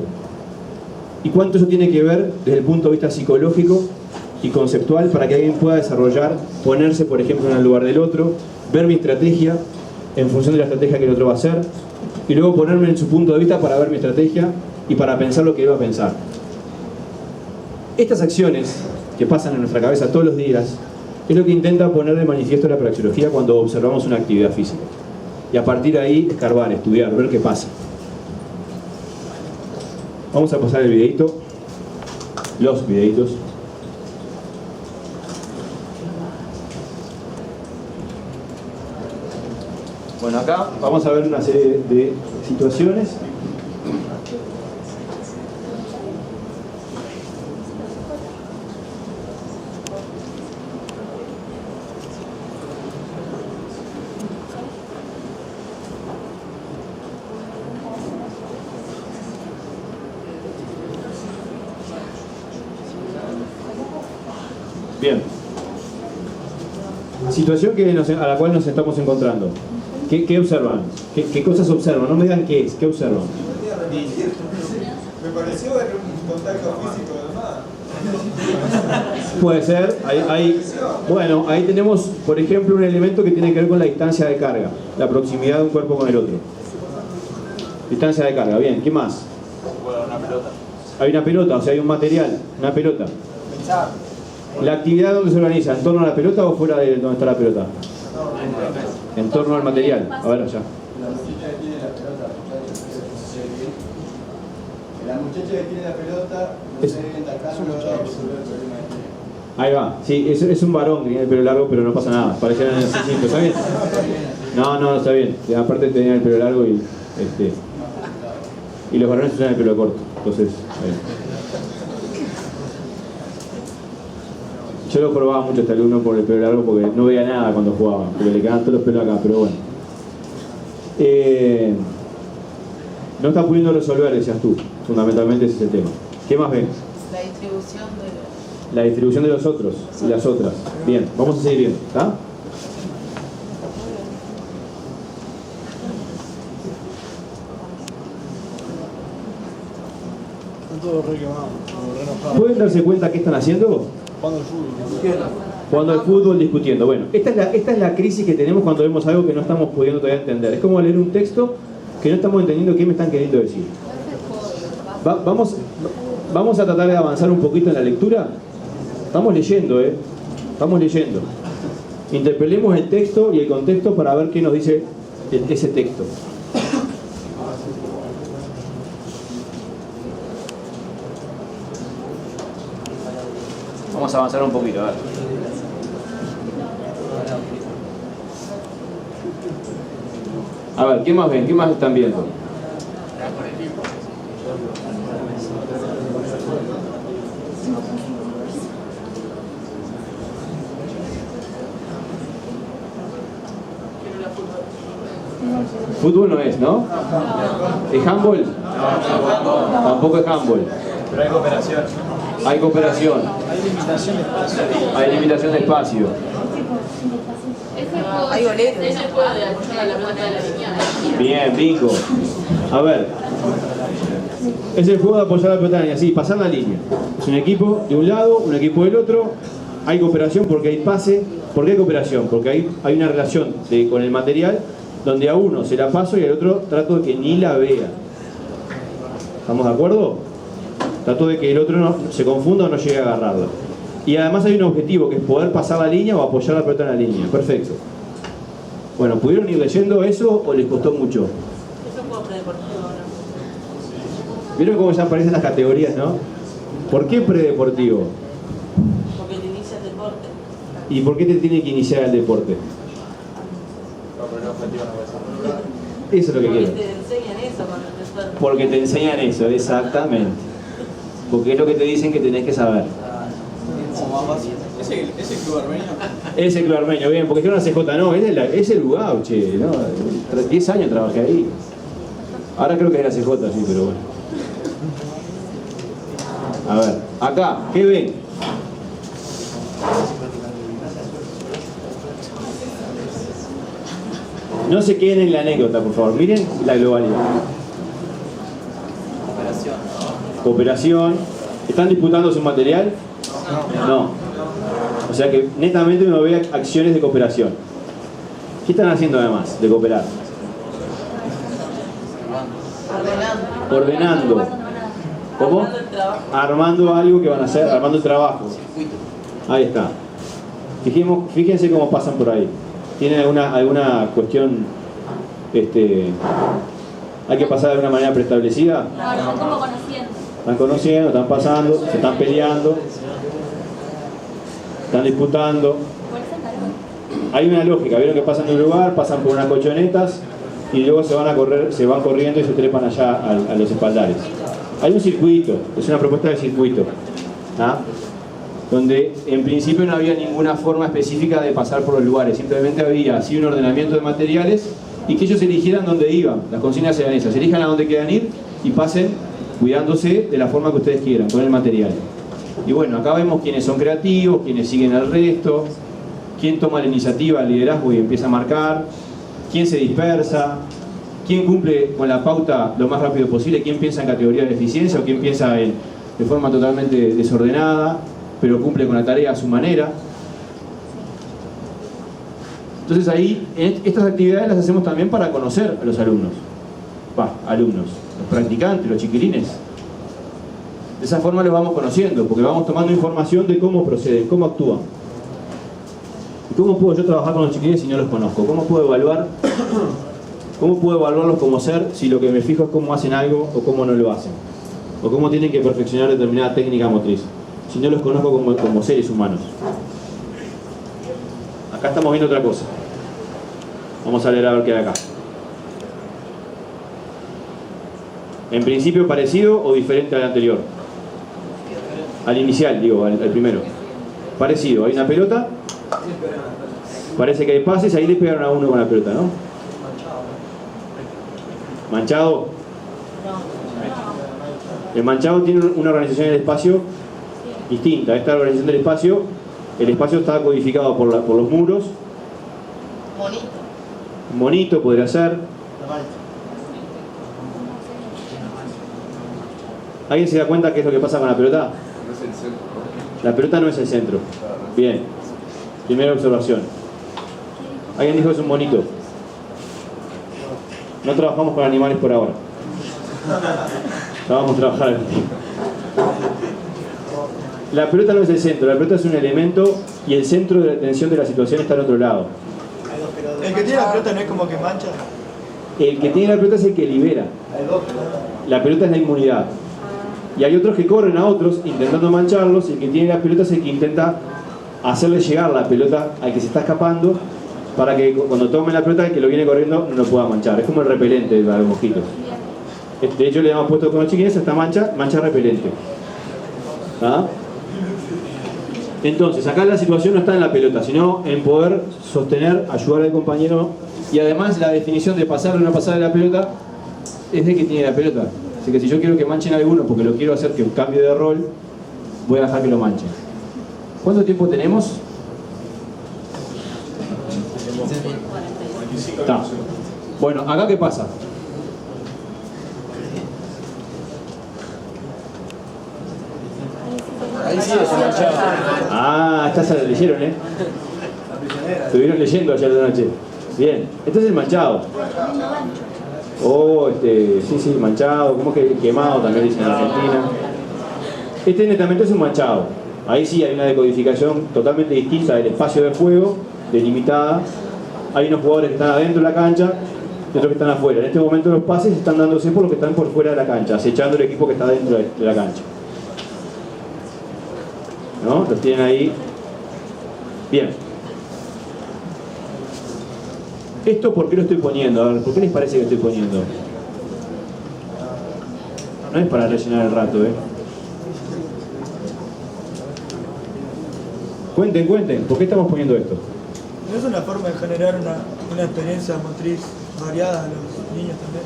Y cuánto eso tiene que ver desde el punto de vista psicológico y conceptual para que alguien pueda desarrollar, ponerse, por ejemplo, en el lugar del otro, ver mi estrategia en función de la estrategia que el otro va a hacer, y luego ponerme en su punto de vista para ver mi estrategia y para pensar lo que él va a pensar. Estas acciones que pasan en nuestra cabeza todos los días es lo que intenta poner de manifiesto la praxeología cuando observamos una actividad física. Y a partir de ahí, escarbar, estudiar, ver qué pasa. Vamos a pasar el videito, los videitos. Bueno, acá vamos a ver una serie de situaciones. Bien. Situación a la cual nos estamos encontrando. ¿Qué observan? ¿Qué cosas observan? No me digan qué es, ¿qué observan? Me pareció ver un contacto físico además. Puede ser. Bueno, ahí tenemos, por ejemplo, un elemento que tiene que ver con la distancia de carga, la proximidad de un cuerpo con el otro. Distancia de carga, bien. ¿Qué más? Una pelota. Hay una pelota, o sea, hay un material, una pelota. Pensar. ¿La actividad dónde se organiza? ¿En torno a la pelota o fuera de donde está la pelota? En torno al material. A ver, allá. La muchacha que tiene la pelota no se debe atacarlo a resolver el problema de tiempo. Ahí va. Sí, es un varón que tiene el pelo largo, pero no pasa nada. Parecía en el C5, ¿está bien? No, está bien. Y aparte tenía el pelo largo y los varones usan el pelo corto. Entonces, yo lo probaba mucho a este alumno por el pelo largo porque no veía nada cuando jugaba, porque le quedaban todos los pelos acá, pero bueno. No está pudiendo resolver, decías tú. Fundamentalmente ese es el tema. ¿Qué más ven? La distribución de los otros y las otras. Bien, vamos a seguir viendo, ¿está? Están todos re quemados, re enojados. ¿Pueden darse cuenta qué están haciendo? Jugando al fútbol. Jugando al fútbol, discutiendo. Bueno, esta es la crisis que tenemos cuando vemos algo que no estamos pudiendo todavía entender. Es como leer un texto que no estamos entendiendo qué me están queriendo decir. Vamos a tratar de avanzar un poquito en la lectura. Estamos leyendo, Estamos leyendo. Interpelemos el texto y el contexto para ver qué nos dice ese texto. Vamos a avanzar un poquito, a ver. A ver, ¿qué más ven? ¿Qué más están viendo? Fútbol no es, ¿no? ¿Es handball? Tampoco es handball. Pero hay cooperación. Hay cooperación. Hay limitación de espacio. Hay limitación de espacio. Hay boletos. Es el juego de apoyar a la pelota de la línea. Bien, bingo. A ver. Es el juego de apoyar la pelota en la línea. Sí, pasar la línea. Es un equipo de un lado, un equipo del otro. Hay cooperación porque hay pase. ¿Por qué cooperación? Porque hay una relación con el material donde a uno se la paso y al otro trato de que ni la vea. ¿Estamos de acuerdo? Trato de que el otro no se confunda o no llegue a agarrarla. Y además hay un objetivo que es poder pasar la línea o apoyar la pelota en la línea. Perfecto. Bueno, ¿pudieron ir leyendo eso o les costó mucho? Es un juego predeportivo, ¿no? ¿Vieron cómo ya aparecen las categorías, no? ¿Por qué predeportivo? Porque te inicia el deporte. ¿Y por qué te tiene que iniciar el deporte? Eso es lo que Porque quiero. te enseñan eso cuando empezás. Porque te enseñan eso, exactamente. Porque es lo que te dicen que tenés que saber. ¿Ese club armenio? Es el Club Armenio, bien, porque yo no CJ, no, es el Lugao, che, ¿no? 10 años trabajé ahí. Ahora creo que es la CJ, sí, pero bueno. A ver, acá, ¿qué ven? No se queden en la anécdota, por favor. Miren la globalidad. Cooperación. ¿Están disputando su material? No. O sea que netamente uno ve acciones de cooperación. ¿Qué están haciendo además de cooperar? Ordenando. ¿Cómo? Armando el trabajo. Armando algo que van a hacer, armando el trabajo. Ahí está. Fíjense cómo pasan por ahí. ¿Tienen alguna cuestión? ¿Hay que pasar de una manera preestablecida? No, están como conociendo. Están conociendo, están pasando, se están peleando, están disputando. Hay una lógica, vieron que pasan de un lugar, pasan por unas colchonetas y luego se van corriendo y se trepan allá a los espaldares. Hay un circuito, es una propuesta de circuito, ¿ah? Donde en principio no había ninguna forma específica de pasar por los lugares, simplemente había así un ordenamiento de materiales y que ellos eligieran dónde iban. Las consignas eran esas, elijan a dónde quieran ir y pasen cuidándose de la forma que ustedes quieran, con el material. Y bueno, acá vemos quiénes son creativos, quiénes siguen al resto, quién toma la iniciativa, el liderazgo y empieza a marcar, quién se dispersa, quién cumple con la pauta lo más rápido posible, quién piensa en categoría de eficiencia o quién piensa de forma totalmente desordenada, pero cumple con la tarea a su manera. Entonces ahí, estas actividades las hacemos también para conocer a los alumnos. Los practicantes, los chiquilines. De esa forma los vamos conociendo, porque vamos tomando información de cómo proceden, cómo actúan. ¿Y cómo puedo yo trabajar con los chiquilines si no los conozco? ¿Cómo puedo evaluarlos como ser si lo que me fijo es cómo hacen algo o cómo no lo hacen? O cómo tienen que perfeccionar determinada técnica motriz, si no los conozco como seres humanos. Acá estamos viendo otra cosa. Vamos a leer a ver qué hay acá. En principio parecido o diferente al anterior. Al inicial, digo, al primero. Parecido, hay una pelota. Parece que hay pases, ahí le pegaron a uno con la pelota, ¿no? Manchado. El manchado tiene una organización del espacio distinta. Esta organización del espacio, el espacio está codificado por los muros. Bonito. Monito podría ser. ¿Alguien se da cuenta qué es lo que pasa con la pelota? La pelota no es el centro. Bien. Primera observación. Alguien dijo que es un monito. No trabajamos con animales por ahora. Vamos a trabajar. La pelota no es el centro, la pelota es un elemento y el centro de la atención de la situación está al otro lado. El que tiene la pelota no es como que mancha. El que tiene la pelota es el que libera. La pelota es la inmunidad. Y hay otros que corren a otros intentando mancharlos, y el que tiene la pelota es el que intenta hacerle llegar la pelota al que se está escapando, para que cuando tome la pelota el que lo viene corriendo no lo pueda manchar. Es como el repelente para los mosquitos. De hecho le hemos puesto con los chiquines esta mancha repelente. ¿Ah? Entonces acá la situación no está en la pelota, sino en poder sostener, ayudar al compañero, y además la definición de pasar o no pasar de la pelota es de que tiene la pelota. Así que si yo quiero que manchen a alguno porque lo quiero hacer que un cambio de rol, voy a dejar que lo manchen. ¿Cuánto tiempo tenemos? Está. Bueno, ¿acá qué pasa? Ahí sí es manchado. Ah, esta se la leyeron, Estuvieron leyendo ayer de noche. Bien, este es el manchado. Oh, sí, manchado, como que quemado también dicen en Argentina. Este netamente es un manchado. Ahí sí hay una decodificación totalmente distinta del espacio de juego, delimitada. Hay unos jugadores que están adentro de la cancha y otros que están afuera. En este momento los pases están dándose por los que están por fuera de la cancha, acechando el equipo que está dentro de la cancha. ¿No? Los tienen ahí. Bien. ¿Esto por qué lo estoy poniendo? A ver, ¿por qué les parece que lo estoy poniendo? No es para rellenar el rato, Cuenten, ¿por qué estamos poniendo esto? ¿No es una forma de generar una experiencia motriz variada a los niños también?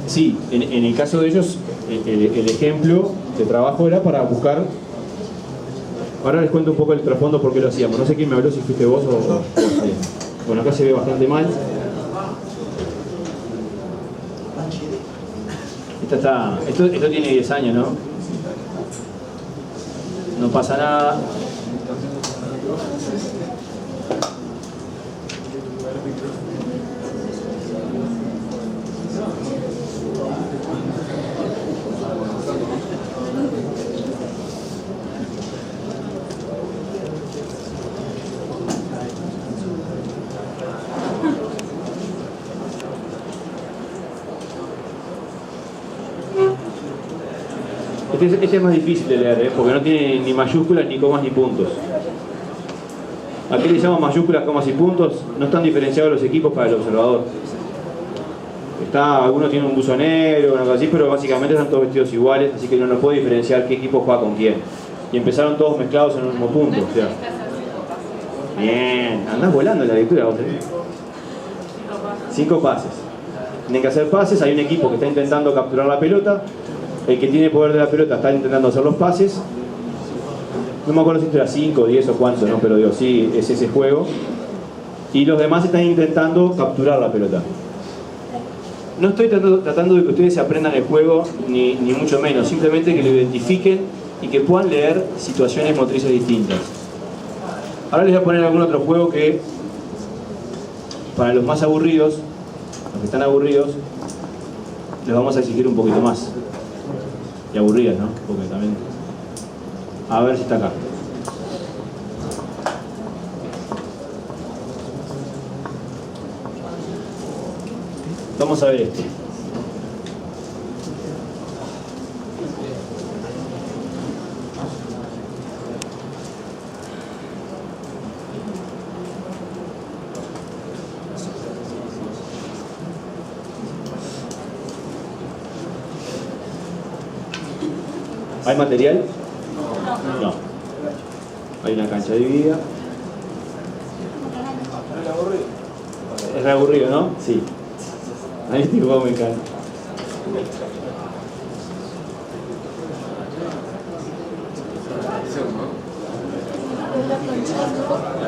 Sí, en el caso de ellos, el ejemplo de trabajo era para buscar. Ahora les cuento un poco el trasfondo por qué lo hacíamos. No sé quién me habló, si fuiste vos o bueno, acá se ve bastante mal. Esto tiene 10 años, ¿no? No pasa nada. Este es más difícil de leer, porque no tiene ni mayúsculas, ni comas, ni puntos. ¿A qué le llaman mayúsculas, comas y puntos? No están diferenciados los equipos para el observador. Algunos tienen un buzo negro, una cosa así, pero básicamente están todos vestidos iguales, así que no nos puede diferenciar qué equipo juega con quién. Y empezaron todos mezclados en un mismo punto. O sea. Bien, andás volando en la lectura vos. 5 pases. Tienen que hacer pases, hay un equipo que está intentando capturar la pelota. El que tiene poder de la pelota está intentando hacer los pases. No me acuerdo si esto era 5, 10 o cuánto, ¿no? Pero digo, sí, es ese juego. Y los demás están intentando capturar la pelota. No estoy tratando de que ustedes se aprendan el juego, ni mucho menos. Simplemente que lo identifiquen y que puedan leer situaciones motrices distintas. Ahora les voy a poner algún otro juego que, para los más aburridos, los que están aburridos, les vamos a exigir un poquito más. Y aburridas, ¿no? Porque también... A ver si está acá. Vamos a ver esto. ¿Hay material? No. Hay una cancha dividida. Es re aburrido, ¿no? Sí. Ahí este juego me encanta.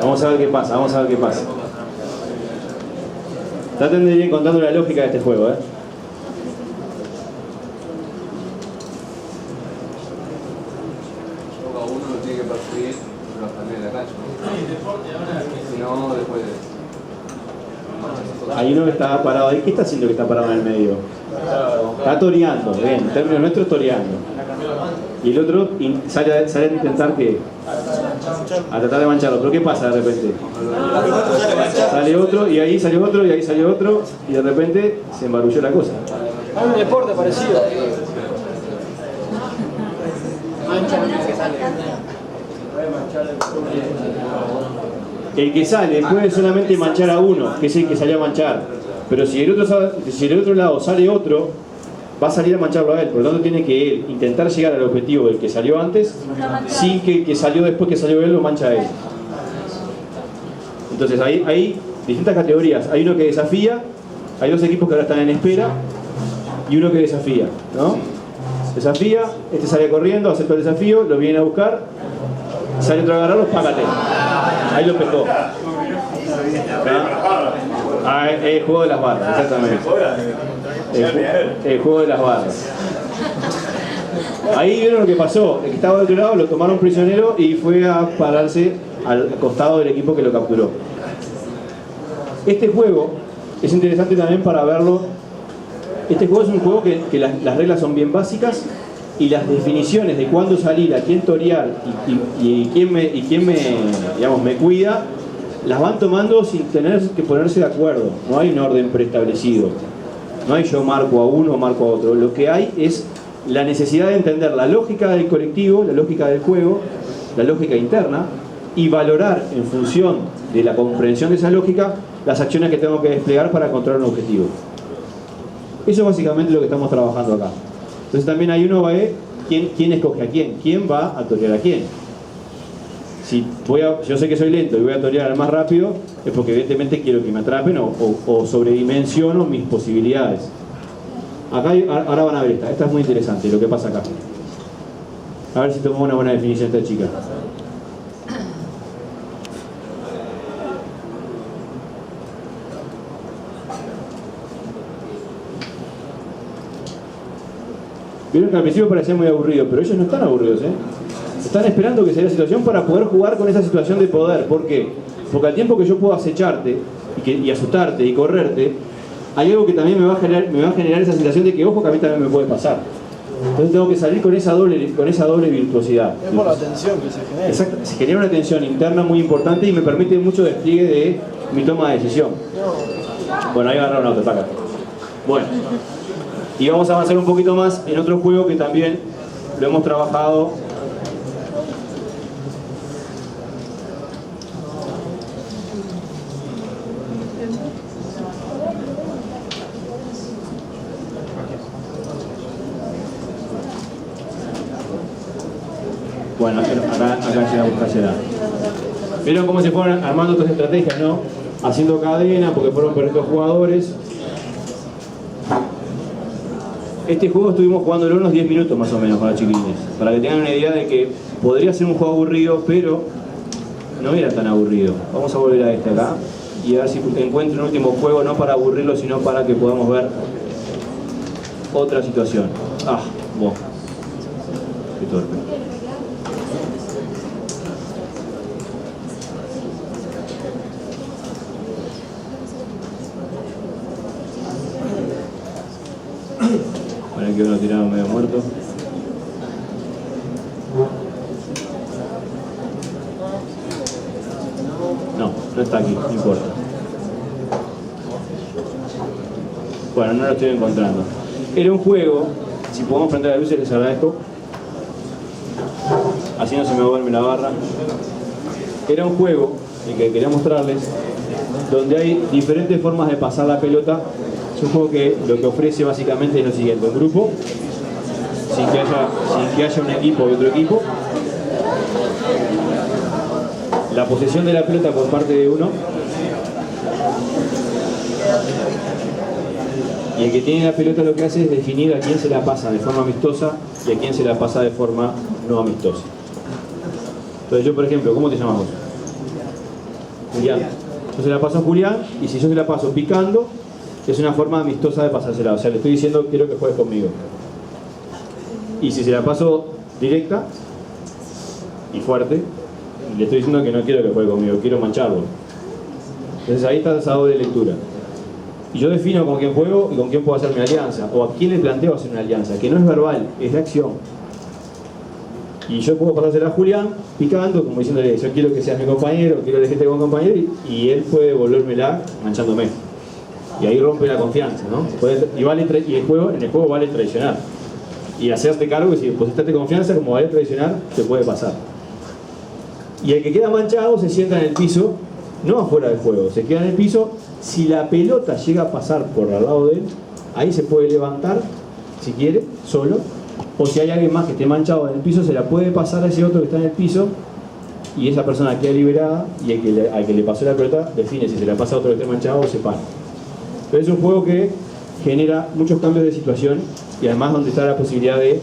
Vamos a ver qué pasa, Traten de ir encontrando la lógica de este juego, tiene que perseguir los también en la cancha. Si no, después Hay uno que está parado ahí. ¿Qué está haciendo que está parado en el medio? Está toreando, bien, en términos nuestros toreando. Y el otro sale a intentar que a tratar de mancharlo. ¿Pero qué pasa de repente? Sale otro, y ahí sale otro, y ahí sale otro, y de repente se embarulló la cosa. Hay un deporte parecido. El que sale puede solamente manchar a uno, que es el que salió a manchar. Pero si el otro lado sale otro, va a salir a mancharlo a él. Por lo tanto, tiene que él intentar llegar al objetivo del que salió antes, sin que el que salió después que salió él lo mancha a él. Entonces, hay distintas categorías. Hay uno que desafía, hay dos equipos que ahora están en espera, y uno que desafía, ¿no? Desafía, este sale corriendo, acepta el desafío, lo viene a buscar, sale otro a agarrarlo, págate. Ahí lo pescó. El juego de las barras, exactamente. El juego de las barras. Ahí vieron lo que pasó. El que estaba de otro lado lo tomaron prisionero y fue a pararse al costado del equipo que lo capturó. Este juego es interesante también para verlo. Este juego es un juego que las reglas son bien básicas y las definiciones de cuándo salir, a quién torear y quién me cuida, las van tomando sin tener que ponerse de acuerdo. No hay un orden preestablecido. No hay yo marco a uno o marco a otro. Lo que hay es la necesidad de entender la lógica del colectivo, la lógica del juego, la lógica interna, y valorar en función de la comprensión de esa lógica las acciones que tengo que desplegar para controlar un objetivo. Eso es básicamente lo que estamos trabajando acá. Entonces también hay uno ve quién escoge a quién va a torear a quién. Si yo sé que soy lento y voy a torear al más rápido, es porque evidentemente quiero que me atrapen o sobredimensiono mis posibilidades. Acá ahora van a ver esta es muy interesante lo que pasa acá. A ver si tomó una buena definición esta chica. Vieron que al principio parecía muy aburrido, pero ellos no están aburridos, ¿eh? Están esperando que se dé la situación para poder jugar con esa situación de poder. ¿Por qué? Porque al tiempo que yo puedo acecharte y asustarte y correrte, hay algo que también me va a generar esa sensación de que, ojo, que a mí también me puede pasar. Entonces tengo que salir con esa doble virtuosidad. Es por la tensión que se genera. Exacto, se genera una tensión interna muy importante y me permite mucho despliegue de mi toma de decisión. Bueno, ahí agarraron auto, taca. Bueno, y vamos a avanzar un poquito más en otro juego que también lo hemos trabajado. Bueno, acá llegamos. ¿Vieron cómo se fueron armando otras estrategias, no? Haciendo cadena, porque fueron perdiendo jugadores. Este juego estuvimos jugándolo unos 10 minutos más o menos con los chiquilines, para que tengan una idea de que podría ser un juego aburrido, pero no era tan aburrido. Vamos a volver a este acá y a ver si encuentro un último juego, no para aburrirlo, sino para que podamos ver otra situación. Vos. Qué torpe. Bueno, aquí uno tirado medio muerto. No está aquí, no importa. Bueno, no lo estoy encontrando. Era un juego, si podemos prender las luces les agradezco. Así no se me duerme la barra. Era un juego, el que quería mostrarles, donde hay diferentes formas de pasar la pelota. Es un juego que lo que ofrece básicamente es lo siguiente: un grupo, sin que haya un equipo y otro equipo, la posesión de la pelota por parte de uno, y el que tiene la pelota lo que hace es definir a quién se la pasa de forma amistosa y a quién se la pasa de forma no amistosa. Entonces yo, por ejemplo, ¿cómo te llamas vos? Julián. Yo se la paso a Julián, y si yo se la paso picando, es una forma amistosa de pasársela. O sea, le estoy diciendo, quiero que juegues conmigo. Y si se la paso directa, y fuerte, le estoy diciendo que no quiero que juegue conmigo, quiero mancharlo. Entonces ahí está esa doble lectura. Y yo defino con quién juego y con quién puedo hacer mi alianza, o a quién le planteo hacer una alianza, que no es verbal, es de acción. Y yo puedo pasársela a Julián picando, como diciéndole, yo quiero que seas mi compañero, quiero que esté con compañero, y él puede devolvérmela manchándome. Y ahí rompe la confianza, ¿no? Y en el juego vale traicionar. Y hacerte cargo, y si depositaste confianza, como vale traicionar, te puede pasar. Y el que queda manchado se sienta en el piso, no afuera del juego, se queda en el piso. Si la pelota llega a pasar por al lado de él, ahí se puede levantar, si quiere, solo. O si hay alguien más que esté manchado en el piso, se la puede pasar a ese otro que está en el piso, y esa persona queda liberada, y al que le pasó la pelota define si se la pasa a otro que esté manchado o se para. Pero es un juego que genera muchos cambios de situación, y además donde está la posibilidad de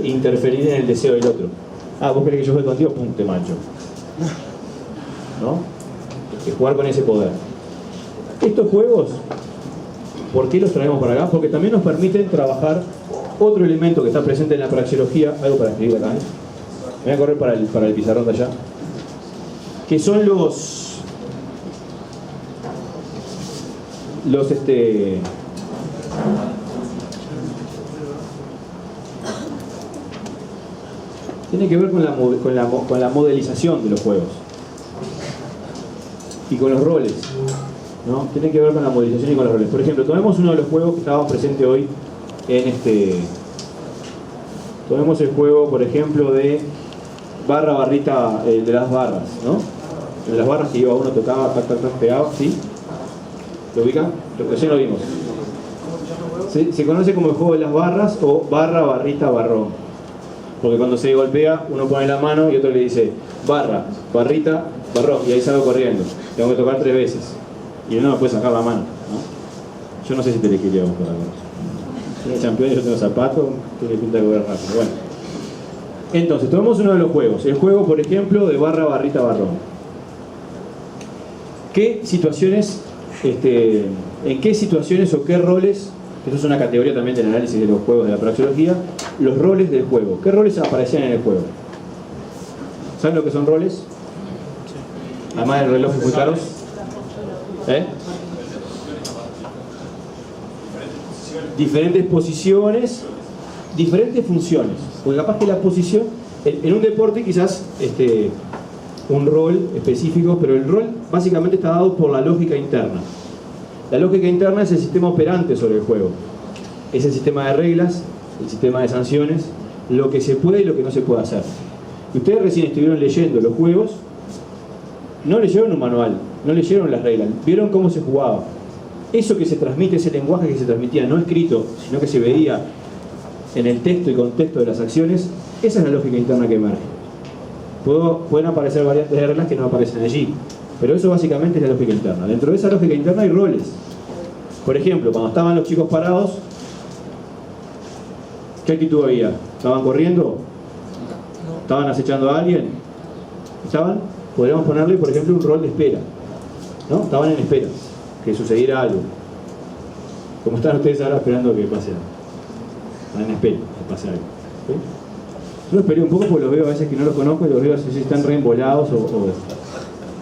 interferir en el deseo del otro. Ah, vos querés que yo juegue contigo, pum, te mancho. ¿No? Es jugar con ese poder. Estos juegos, ¿por qué los traemos para acá? Porque también nos permiten trabajar otro elemento que está presente en la praxeología, algo para escribir acá, me voy a correr para el pizarrón de allá, que son los tiene que ver con la modelización de los juegos y con los roles, ¿no? Tiene que ver con la modelización y con los roles. Por ejemplo, tomemos uno de los juegos que estábamos presentes hoy tomemos el juego, por ejemplo, de barra, barrita, de las barras, ¿no? De las barras que iba uno, tocaba, pegado, ¿sí? ¿Lo ubican? Recién lo vimos. Se conoce como el juego de las barras o barra, barrita, barrón. Porque cuando se golpea, uno pone la mano y otro le dice barra, barrita, barrón, y ahí salgo corriendo. Tengo que tocar 3 veces. Y uno no puede sacar la mano, ¿no? Yo no sé si te le quería buscar algo. Tiene campeón, yo tengo zapatos, tiene pinta de jugar rápido. Bueno. Entonces, tomemos uno de los juegos. El juego, por ejemplo, de barra, barrita, barrón. ¿Qué situaciones, en qué situaciones o qué roles, esto es una categoría también del análisis de los juegos de la praxeología, los roles del juego? ¿Qué roles aparecían en el juego? ¿Saben lo que son roles? Además del reloj muy caros. Diferentes posiciones, diferentes funciones. Porque capaz que la posición, en un deporte quizás un rol específico, pero el rol básicamente está dado por la lógica interna. La lógica interna es el sistema operante sobre el juego. Es el sistema de reglas, el sistema de sanciones, lo que se puede y lo que no se puede hacer. Y ustedes recién estuvieron leyendo los juegos, no leyeron un manual, no leyeron las reglas, vieron cómo se jugaba. Eso que se transmite, ese lenguaje que se transmitía no escrito, sino que se veía en el texto y contexto de las acciones, esa es la lógica interna que emerge. Pueden aparecer variantes de reglas que no aparecen allí, pero eso básicamente es la lógica interna. Dentro de esa lógica interna hay roles. Por ejemplo, cuando estaban los chicos parados, ¿qué actitud había? ¿Estaban corriendo? ¿Estaban acechando a alguien? ¿Estaban? Podríamos ponerle, por ejemplo, un rol de espera, ¿no? Estaban en espera, que sucediera algo. Como están ustedes ahora esperando que pase algo. Están en espera que pase algo. ¿Sí? Yo esperé un poco porque los veo a veces que no los conozco y los veo así si están re embolados o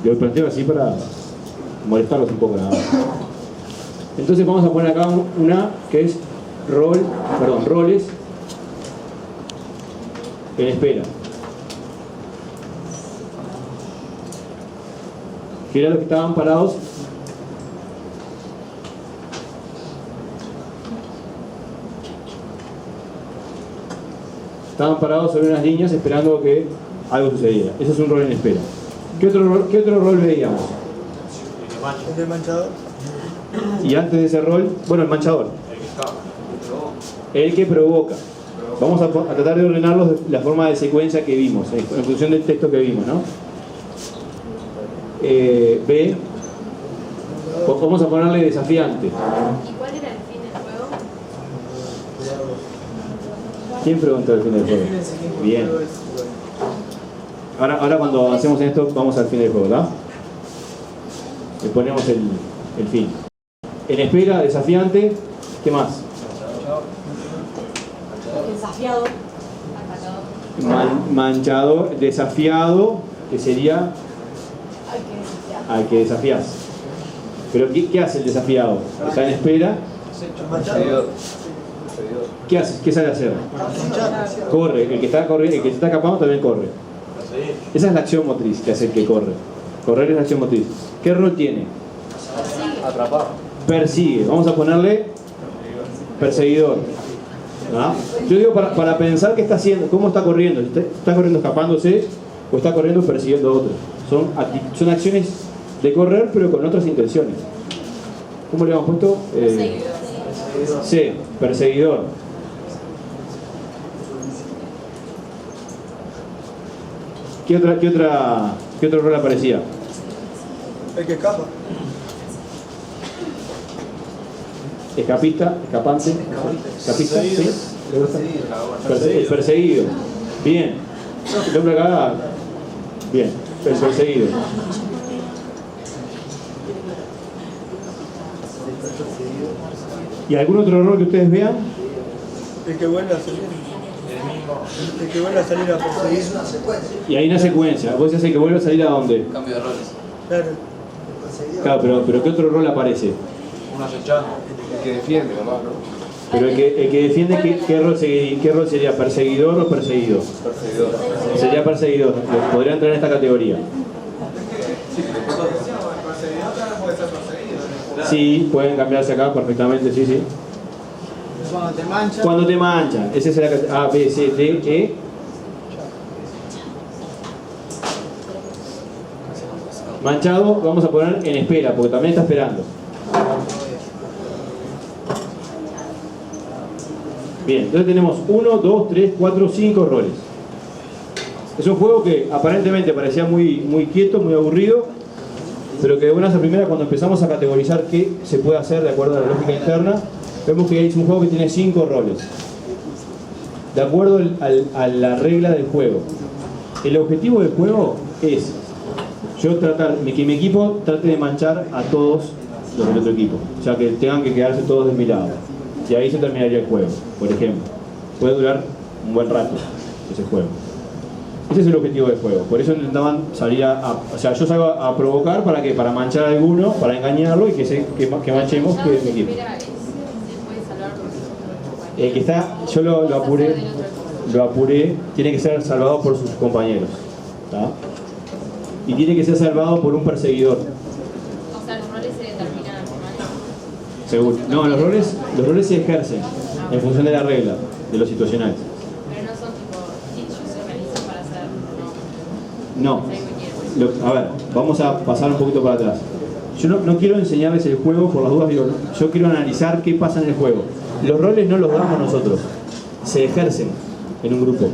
yo los planteo así para molestarlos un poco nada más. Entonces vamos a poner acá una que es roles en espera. Que eran los que estaban parados sobre unas líneas esperando que algo sucediera. Ese es un rol en espera. ¿Qué otro rol veíamos? El del manchador. Y antes de ese rol, bueno, el manchador. El que provoca. Vamos a tratar de ordenarlos de la forma de secuencia que vimos, en función del texto que vimos, ¿no? B. Vamos a ponerle desafiante. ¿Y cuál era el fin del juego? ¿Quién preguntó el fin del juego? Bien. Ahora cuando avancemos en esto, vamos al fin del juego, ¿verdad? Le ponemos el fin. En espera, desafiante, ¿qué más? Desafiador. manchador, desafiado, que sería al que desafías. Pero ¿qué hace el desafiado? Está en espera. ¿Qué hace? ¿Qué sabe hacer? Corre. El que está corriendo, el que se está escapando también corre. Esa es la acción motriz que hace el que corre. Correr es la acción motriz. ¿Qué rol tiene? Atrapar. Persigue. Vamos a ponerle perseguidor. ¿Ah? Yo digo para pensar qué está haciendo, cómo está corriendo. ¿Está corriendo escapándose o está corriendo persiguiendo a otro? Son acciones de correr pero con otras intenciones. ¿Cómo le hemos puesto? C, perseguidor. ¿Qué otro rol aparecía? El que escapa. Escapista, escapante, escapista, ¿sí? ¿Le gusta? El perseguido. Bien. El hombre acá. Bien. El perseguido. ¿Y algún otro rol que ustedes vean? El que vuelve a salir. El que vuelve a salir a perseguir. Y hay una secuencia. ¿Vos decís que vuelve a salir a dónde? Cambio de roles. Claro. Claro, pero ¿qué otro rol aparece? Uno acechando. El que defiende, ¿verdad? ¿No? Pero el que defiende, ¿qué rol sería? ¿Perseguidor o perseguido? Perseguidor. Sería perseguidor. Podría entrar en esta categoría. Sí, pueden cambiarse acá perfectamente, sí, sí. Cuando te manchan. Cuando te manchan. Esa es la categoría. A, B, C, D, E. Manchado vamos a poner en espera, porque también está esperando. Bien, entonces tenemos 1, 2, 3, 4, 5 roles. Es un juego que aparentemente parecía muy quieto, muy aburrido, pero que de buenas a primeras, cuando empezamos a categorizar qué se puede hacer de acuerdo a la lógica interna, vemos que es un juego que tiene 5 roles, de acuerdo a la regla del juego. El objetivo del juego es que mi equipo trate de manchar a todos los del otro equipo, o sea que tengan que quedarse todos de mi lado, y ahí se terminaría el juego. Por ejemplo, puede durar un buen rato ese juego. Ese es el objetivo del juego. Por eso intentaban salir o sea, yo salgo a provocar para manchar a alguno, para engañarlo y que manchemos que es mi equipo. El que está, yo lo apuré, tiene que ser salvado por sus compañeros, ¿tá? Y tiene que ser salvado por un perseguidor. O sea, los roles se determinan, ¿no? Seguro. No, los roles se ejercen en función de la regla, de lo situacional. Pero no son tipo, ellos se organizan para hacer, No. A ver, vamos a pasar un poquito para atrás. Yo no quiero enseñarles el juego por las dudas, digo, yo quiero analizar qué pasa en el juego. Los roles no los damos nosotros, se ejercen en un grupo.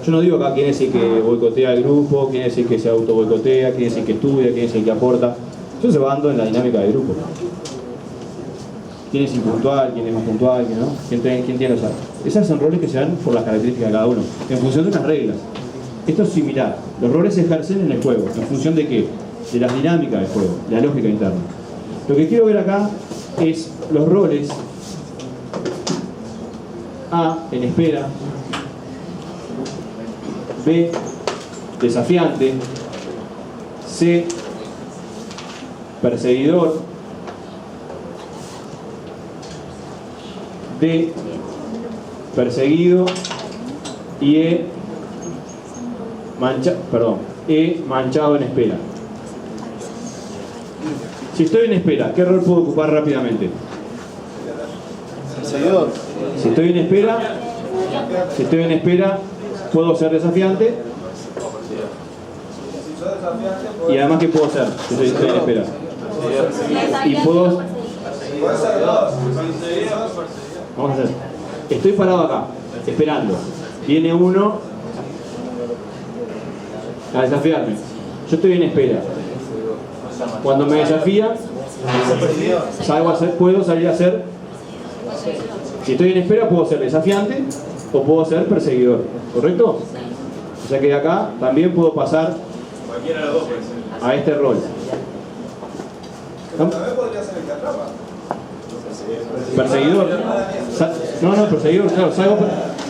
Yo no digo acá quién es el que boicotea el grupo, quién es el que se auto boicotea, quién es el que estudia, quién es el que aporta. Eso se va dando en la dinámica del grupo. ¿Quién es impuntual? ¿Quién es más puntual? ¿Quién no? ¿Quién tiene? O sea, esas son roles que se dan por las características de cada uno, en función de unas reglas. Esto es similar. Los roles se ejercen en el juego. ¿En función de qué? De las dinámicas del juego, de la lógica interna. Lo que quiero ver acá es los roles. A, en espera. B, desafiante. C, perseguidor. D, perseguido. Y E, manchado en espera. Si estoy en espera, ¿qué rol puedo ocupar rápidamente? Perseguidor. Si estoy en espera, puedo ser desafiante. Y además, ¿qué puedo hacer si estoy en espera? Y puedo... Vamos a hacer. Estoy parado acá, esperando. Viene uno a desafiarme. Yo estoy en espera. Cuando me desafía, puedo salir a ser... Si estoy en espera, puedo ser desafiante o puedo ser perseguidor. ¿Correcto? O sea que de acá también puedo pasar a este rol. También podría ser el que atrapa. Perseguidor. No, perseguidor, claro.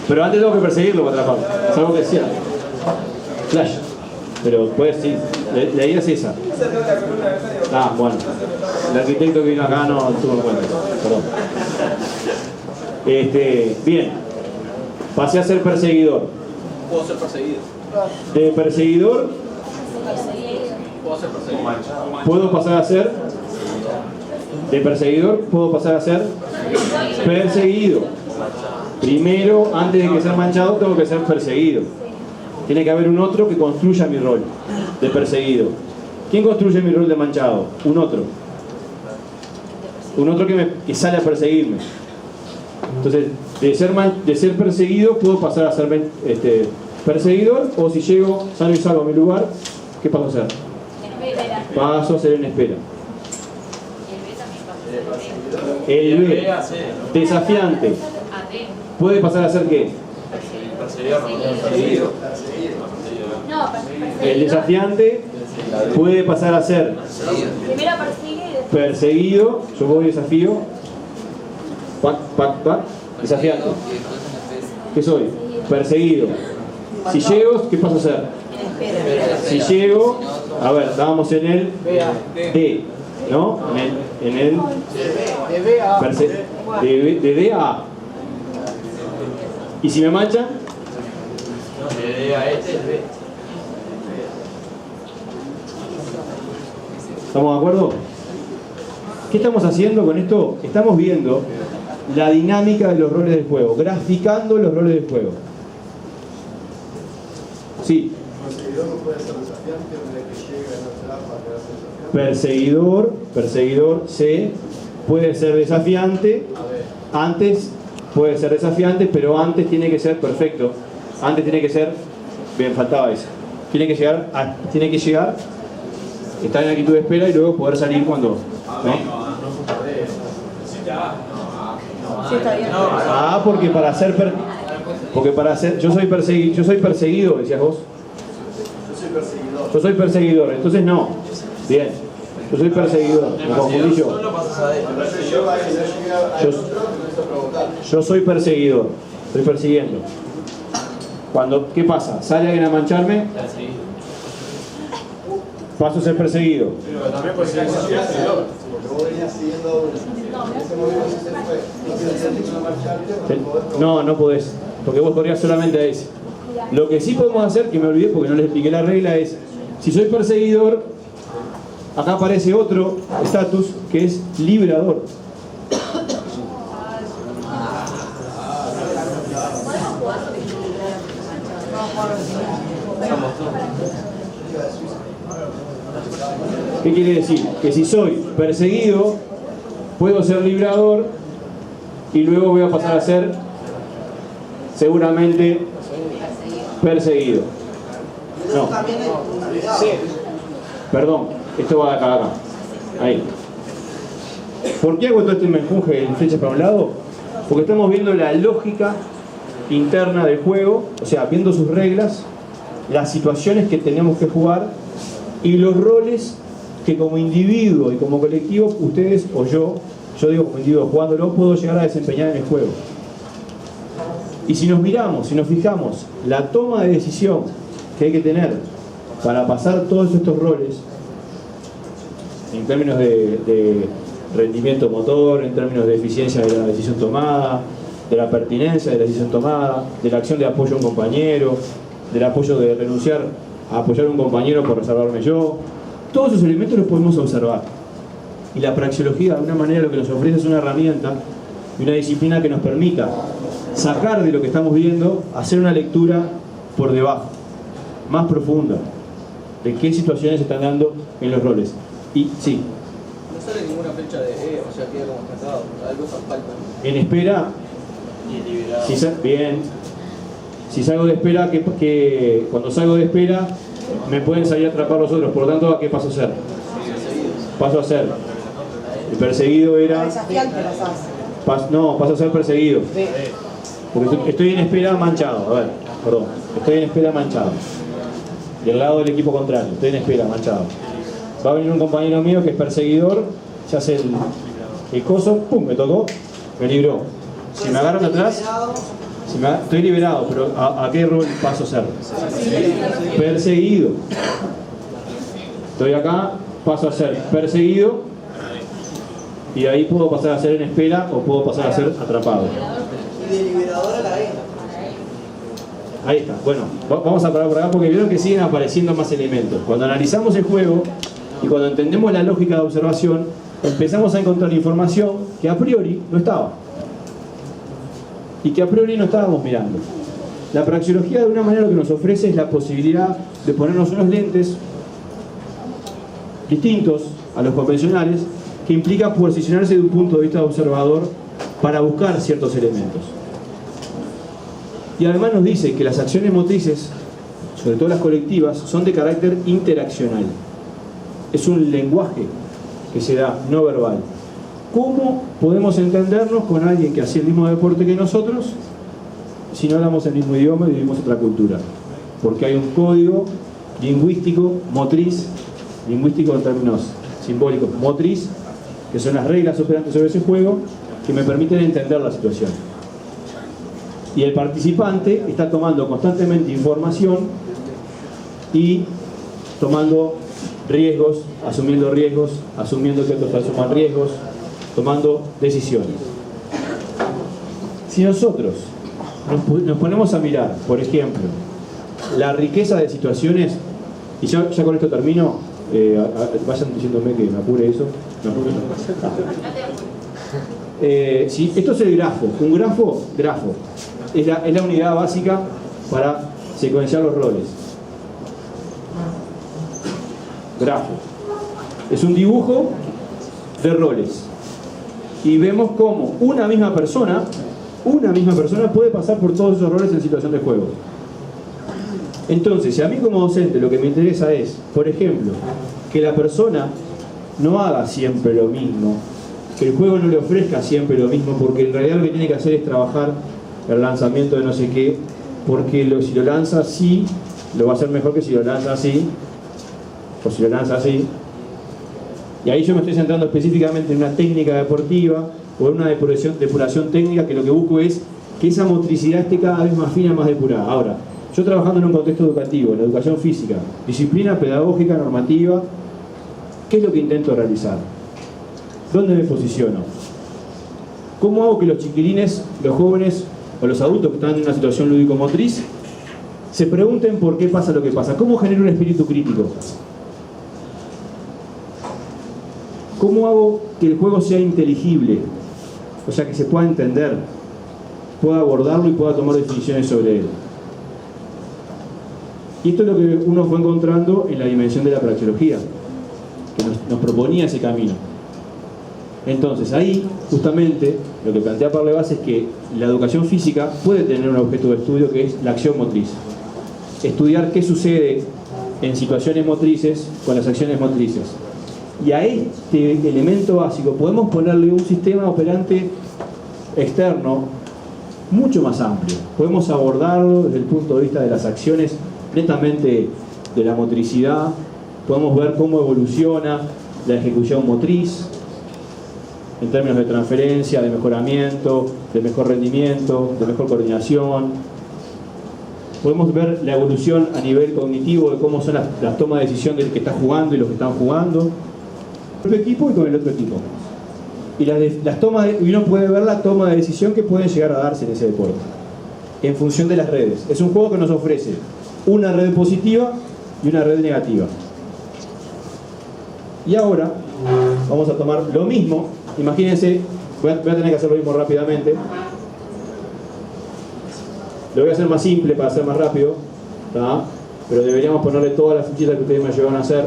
Pero antes tengo que perseguirlo para atraparlo. Es algo que sea. Flash. Pero puede sí. La idea es esa. Ah, bueno. El arquitecto que vino acá no tuvo en cuenta. Perdón. Bien. Pasé a ser perseguidor. Puedo ser perseguido. De perseguidor Puedo ser perseguido. puedo pasar a ser. De perseguidor puedo pasar a ser perseguido. Primero, antes de que ser manchado, tengo que ser perseguido. Tiene que haber un otro que construya mi rol de perseguido. ¿Quién construye mi rol de manchado? Un otro. Un otro que sale a perseguirme. Entonces, de ser perseguido, puedo pasar a ser perseguidor, o si llego sano y salvo a mi lugar, ¿qué paso a hacer? Paso a ser en espera. El B, desafiante, puede pasar a ser ¿qué? El desafiante puede pasar a ser Primero persigue y después perseguido. Yo voy desafío. Pac, desafiante. ¿Qué soy? Perseguido. Si llego, ¿qué paso a hacer? Si llego, a ver, estábamos en el D, ¿no? En el de D a A. ¿Y si me manchan? ¿Estamos de acuerdo? ¿Qué estamos haciendo con esto? Estamos viendo la dinámica de los roles del juego, graficando los roles del juego. Sí. ¿Perseguidor no puede ser desafiante una vez que llega a nuestra arma que va a ser desafiante? Perseguidor C puede ser desafiante. Antes puede ser desafiante, pero antes tiene que ser perfecto. Antes tiene que ser, bien, faltaba eso. Tiene que llegar, estar en actitud de espera y luego poder salir cuando, ¿no? sí está bien. Ah, porque para ser yo soy perseguido, decías vos. Yo soy perseguidor, entonces no. Bien. Yo soy perseguidor, me confundí yo. Yo soy perseguidor, estoy persiguiendo. ¿Qué pasa? ¿Sale alguien a mancharme? Paso a ser perseguido. Pero también puede ser perseguidor. Porque vos venías siguiendo en ese momento si se fue. No tienes sentido marcharte. No podés, porque vos corrías solamente a ese. Lo que sí podemos hacer, que me olvidé porque no les expliqué la regla, es si soy perseguidor, acá aparece otro estatus que es librador. ¿Qué quiere decir? Que si soy perseguido, puedo ser librador y luego voy a pasar a ser seguramente perseguido. No. Sí. Perdón, esto va de acá a acá. Ahí. ¿Por qué hago todo este menjunje en flechas para un lado? Porque estamos viendo la lógica interna del juego, o sea, viendo sus reglas, las situaciones que tenemos que jugar y los roles que como individuo y como colectivo, ustedes o yo digo como individuo jugándolo, puedo llegar a desempeñar en el juego. Y si nos miramos, si nos fijamos, la toma de decisión que hay que tener para pasar todos estos roles, en términos de rendimiento motor, en términos de eficiencia de la decisión tomada, de la pertinencia de la decisión tomada, de la acción de apoyo a un compañero, del apoyo de renunciar a apoyar a un compañero por reservarme yo, todos esos elementos los podemos observar. Y la praxeología, de una manera, lo que nos ofrece es una herramienta y una disciplina que nos permita sacar de lo que estamos viendo, hacer una lectura por debajo, más profunda, de qué situaciones se están dando en los roles. Y sí. No sale ninguna fecha de o sea, queda como estancado. Algo falta. En espera, bien. Si salgo de espera, que cuando salgo de espera, me pueden salir a atrapar los otros. Por lo tanto, ¿a qué paso a hacer? Paso a ser. El perseguido era. Desafiante las hace. Paso a ser perseguido. Porque estoy en espera manchado. A ver, perdón. Estoy en espera manchado. Del lado del equipo contrario. Estoy en espera manchado. Va a venir un compañero mío que es perseguidor. Se hace el coso. ¡Pum! Me tocó. Me libró. Si me agarran atrás. Estoy liberado, pero ¿a qué rol paso a ser? Perseguido. Estoy acá, paso a ser perseguido y ahí puedo pasar a ser en espera o puedo pasar a ser atrapado. Y de liberador a la E. Ahí está. Bueno, vamos a parar por acá porque vieron que siguen apareciendo más elementos. Cuando analizamos el juego y cuando entendemos la lógica de observación, empezamos a encontrar información que a priori no estaba. Y que a priori no estábamos mirando. La praxeología de una manera lo que nos ofrece es la posibilidad de ponernos unos lentes distintos a los convencionales que implica posicionarse de un punto de vista de observador para buscar ciertos elementos. Y además nos dice que las acciones motrices, sobre todo las colectivas, son de carácter interaccional. Es un lenguaje que se da no verbal. ¿Cómo podemos entendernos con alguien que hace el mismo deporte que nosotros si no hablamos el mismo idioma y vivimos otra cultura? Porque hay un código lingüístico, motriz, lingüístico en términos simbólicos, motriz, que son las reglas operantes sobre ese juego que me permiten entender la situación. Y el participante está tomando constantemente información y tomando riesgos, asumiendo que otros asuman riesgos, tomando decisiones. Si nosotros nos ponemos a mirar, por ejemplo, la riqueza de situaciones, y ya con esto termino, vayan diciéndome que me apure eso. Si esto es el grafo, un grafo es la unidad básica para secuenciar los roles. Grafo es un dibujo de roles y vemos cómo una misma persona puede pasar por todos esos roles en situación de juego. Entonces, si a mí como docente lo que me interesa es, por ejemplo, que la persona no haga siempre lo mismo, que el juego no le ofrezca siempre lo mismo, porque en realidad lo que tiene que hacer es trabajar el lanzamiento de no sé qué, porque si lo lanza así, lo va a hacer mejor que si lo lanza así, o si lo lanza así. Y ahí yo me estoy centrando específicamente en una técnica deportiva o en una depuración técnica, que lo que busco es que esa motricidad esté cada vez más fina, más depurada. Ahora, yo trabajando en un contexto educativo, en la educación física, disciplina pedagógica, normativa, ¿qué es lo que intento realizar? ¿Dónde me posiciono? ¿Cómo hago que los chiquilines, los jóvenes o los adultos que están en una situación lúdico-motriz se pregunten por qué pasa lo que pasa? ¿Cómo genero un espíritu crítico? ¿Cómo hago que el juego sea inteligible? O sea, que se pueda entender, pueda abordarlo y pueda tomar definiciones sobre él. Y esto es lo que uno fue encontrando en la dimensión de la praxeología, que nos proponía ese camino. Entonces ahí, justamente, lo que plantea Parlevas es que la educación física puede tener un objeto de estudio que es la acción motriz. Estudiar qué sucede en situaciones motrices con las acciones motrices. Y a este elemento básico podemos ponerle un sistema operante externo mucho más amplio. Podemos abordarlo desde el punto de vista de las acciones netamente de la motricidad. Podemos ver cómo evoluciona la ejecución motriz en términos de transferencia, de mejoramiento, de mejor rendimiento, de mejor coordinación. Podemos ver la evolución a nivel cognitivo de cómo son las tomas de decisión del que está jugando y los que están jugando, con el equipo y con el otro equipo. Y uno puede ver la toma de decisión que pueden llegar a darse en ese deporte, en función de las redes. Es un juego que nos ofrece una red positiva y una red negativa. Y ahora vamos a tomar lo mismo. Imagínense, voy a tener que hacer lo mismo rápidamente. Lo voy a hacer más simple para hacer más rápido, ¿tá? Pero deberíamos ponerle todas las fichitas que ustedes me ayudaron a hacer.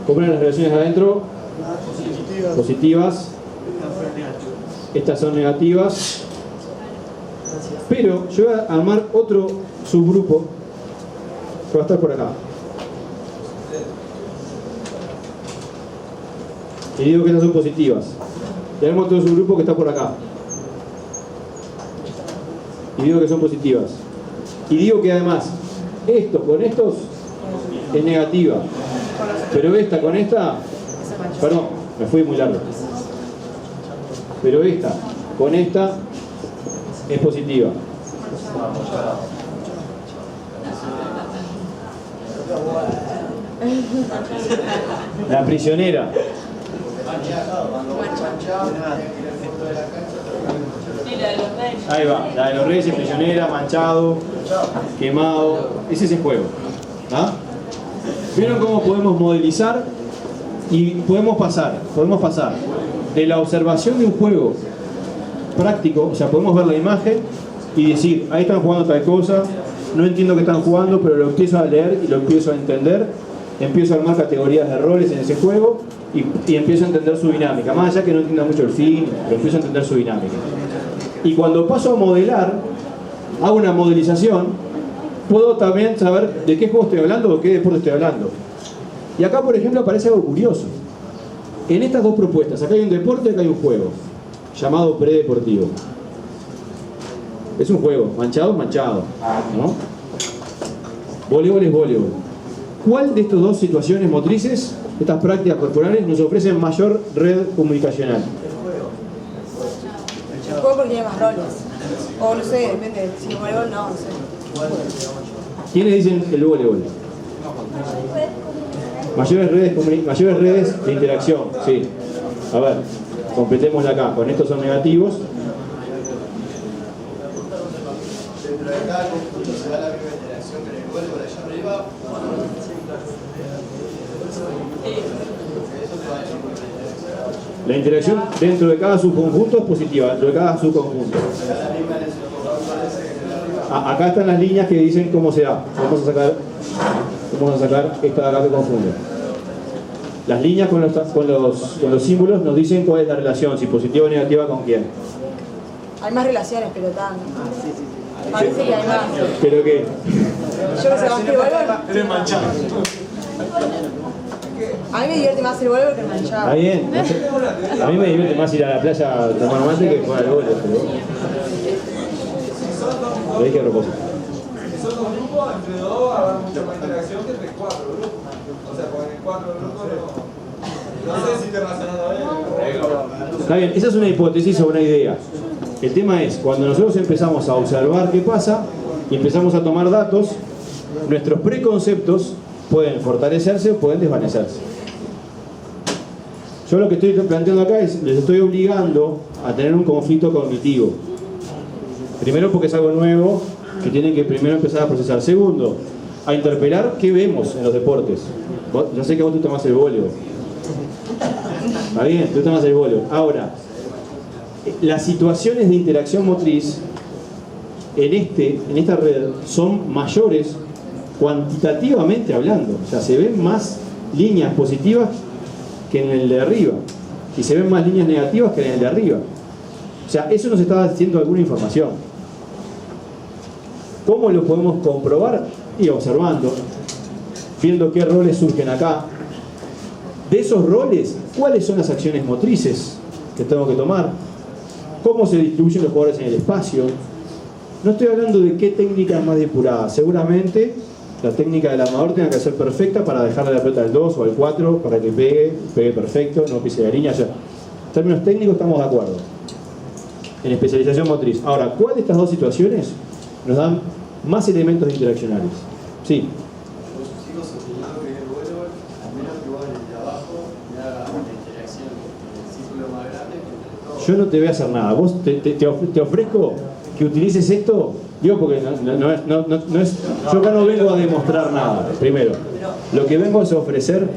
¿Cómo eran las relaciones adentro? Positivas. Estas son negativas. Pero yo voy a armar otro subgrupo que va a estar por acá. Y digo que estas son positivas. Y armo otro subgrupo que está por acá. Y digo que son positivas. Y digo que además, esto con estos es negativa. Pero esta con esta, perdón, me fui muy largo. Pero esta, con esta, es positiva. La prisionera. Ahí va, la de los reyes, prisionera, manchado, quemado. Ese es el juego. ¿Ah? ¿Vieron cómo podemos modelizar? Y podemos pasar de la observación de un juego práctico, o sea, podemos ver la imagen y decir, ahí están jugando tal cosa, no entiendo qué están jugando, pero lo empiezo a leer y lo empiezo a entender, empiezo a armar categorías de roles en ese juego y empiezo a entender su dinámica, más allá que no entienda mucho el fin, pero empiezo a entender su dinámica. Y cuando paso a modelar, hago una modelización, puedo también saber de qué juego estoy hablando o de qué deporte estoy hablando. Y acá, por ejemplo, aparece algo curioso. En estas dos propuestas, acá hay un deporte y acá hay un juego, llamado predeportivo. Es un juego, manchado, ¿no? Voleibol es voleibol. ¿Cuál de estas dos situaciones motrices, estas prácticas corporales, nos ofrecen mayor red comunicacional? El juego porque tiene más roles. O no sé, depende. Si el voleibol no sé. ¿Quiénes dicen el voleibol? Mayores redes de interacción, sí. A ver, completémosla acá. Con estos son negativos. Dentro de cada conjunto se da la misma interacción que en el voleibol allá arriba. Eso te va a decir por la interacción. La interacción dentro de cada subconjunto es positiva, dentro de cada subconjunto. Acá están las líneas que dicen cómo se da. Vamos a sacar esta de acá que confunde. Las líneas con los símbolos nos dicen cuál es la relación, si positiva o negativa con quién. Hay más relaciones, pero tan. Parece que hay más. ¿Pero qué? Yo que sé, más que el voleibol. Eres manchado. A mí me divierte más el voleibol que el manchado. ¿Está bien? A mí me divierte más ir a la playa a tomar mate que jugar al voleibol, pero lo dije a propósito. Si son dos grupos, entre dos habrá mucha más interacción que entre cuatro grupos. O sea, porque en cuatro grupos no sé si te relacionando bien. Está bien, esa es una hipótesis o una idea. El tema es, cuando nosotros empezamos a observar qué pasa y empezamos a tomar datos, nuestros preconceptos pueden fortalecerse o pueden desvanecerse. Yo lo que estoy planteando acá es, les estoy obligando a tener un conflicto cognitivo. Primero porque es algo nuevo que tienen que primero empezar a procesar. Segundo, a interpelar qué vemos en los deportes. Yo sé que a vos te tomás el voleibol. Está bien, te gusta más el voleibol. Ahora, las situaciones de interacción motriz en esta red son mayores cuantitativamente hablando. O sea, se ven más líneas positivas que en el de arriba. Y se ven más líneas negativas que en el de arriba. O sea, eso nos está diciendo alguna información. ¿Cómo lo podemos comprobar? Y observando, viendo qué roles surgen acá. De esos roles, ¿cuáles son las acciones motrices que tengo que tomar? ¿Cómo se distribuyen los jugadores en el espacio? No estoy hablando de qué técnica es más depurada. Seguramente la técnica del armador tenga que ser perfecta para dejarle la pelota al 2 o al 4 para que pegue perfecto, no pise la línea. O sea, en términos técnicos estamos de acuerdo. En especialización motriz. Ahora, ¿cuál de estas dos situaciones nos dan más elementos interaccionales? Sí. Sigo sosteniendo que en el voleibol, al menos que vos en el de abajo, me haga una interacción en el círculo más grande que entre todos. Yo no te voy a hacer nada. Vos te ofrezco que utilices esto, digo porque no es. Yo acá no vengo a demostrar nada, primero. Lo que vengo es a ofrecer,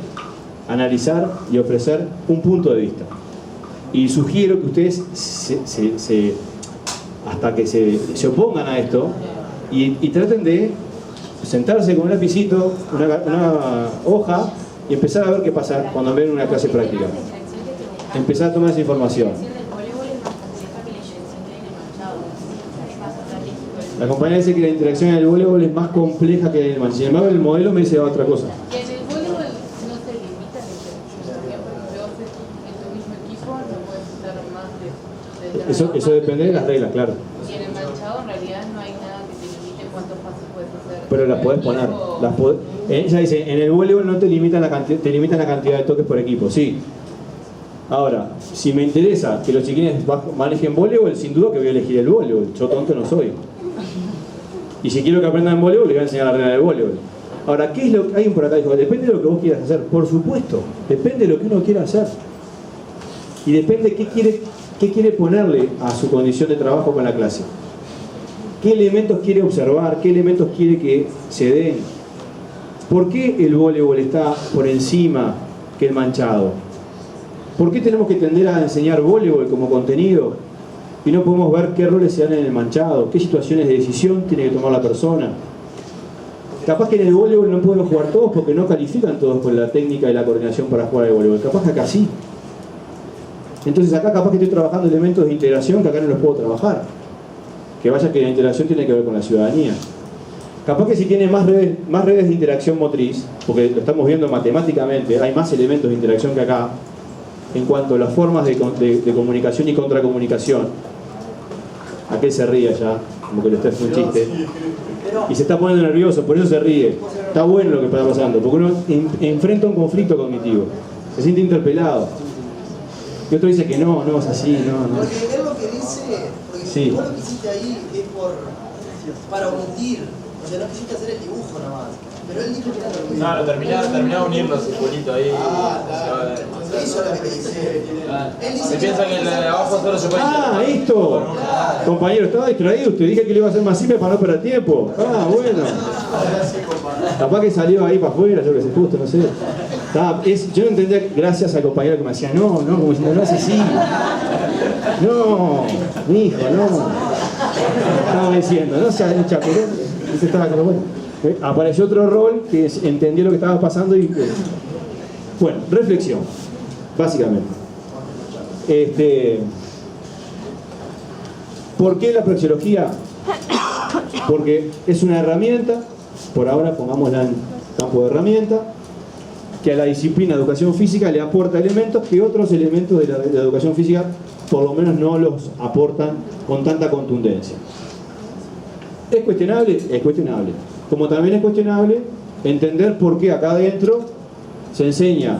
analizar y ofrecer un punto de vista. Y sugiero que ustedes hasta que se opongan a esto y traten de sentarse con un lapicito, una hoja y empezar a ver qué pasa cuando ven una clase práctica. Empezar a tomar esa información. La compañera dice que la interacción en el voleibol es más compleja que en el manchado. Sin embargo, el modelo me dice otra cosa. Y en el voleibol no se limita la interacción. Por ejemplo, en tu mismo equipo no puedes usar más de Eso depende de las reglas, claro. Y en el manchado en realidad no hay nada que te limite cuántos pasos puedes hacer. Pero las podés poner. Ella dice, en el voleibol no te limitan la cantidad de toques por equipo, sí. Ahora, si me interesa que los chiquines manejen voleibol, sin duda que voy a elegir el voleibol. Yo tonto no soy. Y si quiero que aprendan voleibol, les voy a enseñar la regla del voleibol. Ahora, ¿qué es lo que hay por acá? Dijo, depende de lo que vos quieras hacer. Por supuesto, depende de lo que uno quiera hacer. Y depende qué quiere ponerle a su condición de trabajo con la clase. ¿Qué elementos quiere observar? ¿Qué elementos quiere que se den? ¿Por qué el voleibol está por encima que el manchado? ¿Por qué tenemos que tender a enseñar voleibol como contenido y no podemos ver qué roles se dan en el manchado? ¿Qué situaciones de decisión tiene que tomar la persona? Capaz que en el voleibol no podemos jugar todos porque no califican todos con la técnica y la coordinación para jugar al voleibol. Capaz que acá sí. Entonces acá capaz que estoy trabajando elementos de integración que acá no los puedo trabajar. Que vaya que la integración tiene que ver con la ciudadanía. Capaz que si tiene más redes de interacción motriz, porque lo estamos viendo matemáticamente, hay más elementos de interacción que acá, en cuanto a las formas de comunicación y contracomunicación. Aquel se ríe ya, como que le está haciendo un chiste. Y se está poniendo nervioso, por eso se ríe. Está bueno lo que está pasando, porque uno enfrenta un conflicto cognitivo. Se siente interpelado. Y otro dice que no es así, no. Porque es lo que dice, porque Sí. vos lo que hiciste ahí es para omitir, o sea, no quisiste hacer el dibujo nada más. Pero él dijo que era lo mismo. No, terminaba de unirlo ese bolito ahí. Claro. Eso es lo que te dice. Él dice Se piensa que el de abajo solo se puede ¡Ah, esto! Compañero, estaba distraído. Usted dije que le iba a hacer más simple para no perder tiempo. Ah, bueno. Capaz que salió ahí para afuera, yo que sé, justo, no sé. Yo no entendía, gracias al compañero que me decía, no, como diciendo, no es así. No, mi hijo, no. Estaba diciendo, no seas un chaperón. Estaba como bueno. Apareció otro rol que entendió lo que estaba pasando y... Bueno, reflexión, básicamente. ¿Por qué la praxeología? Porque es una herramienta, por ahora pongámosla en campo de herramienta, que a la disciplina de educación física le aporta elementos que otros elementos de la educación física por lo menos no los aportan con tanta contundencia. ¿Es cuestionable? Es cuestionable. Como también es cuestionable entender por qué acá adentro se enseña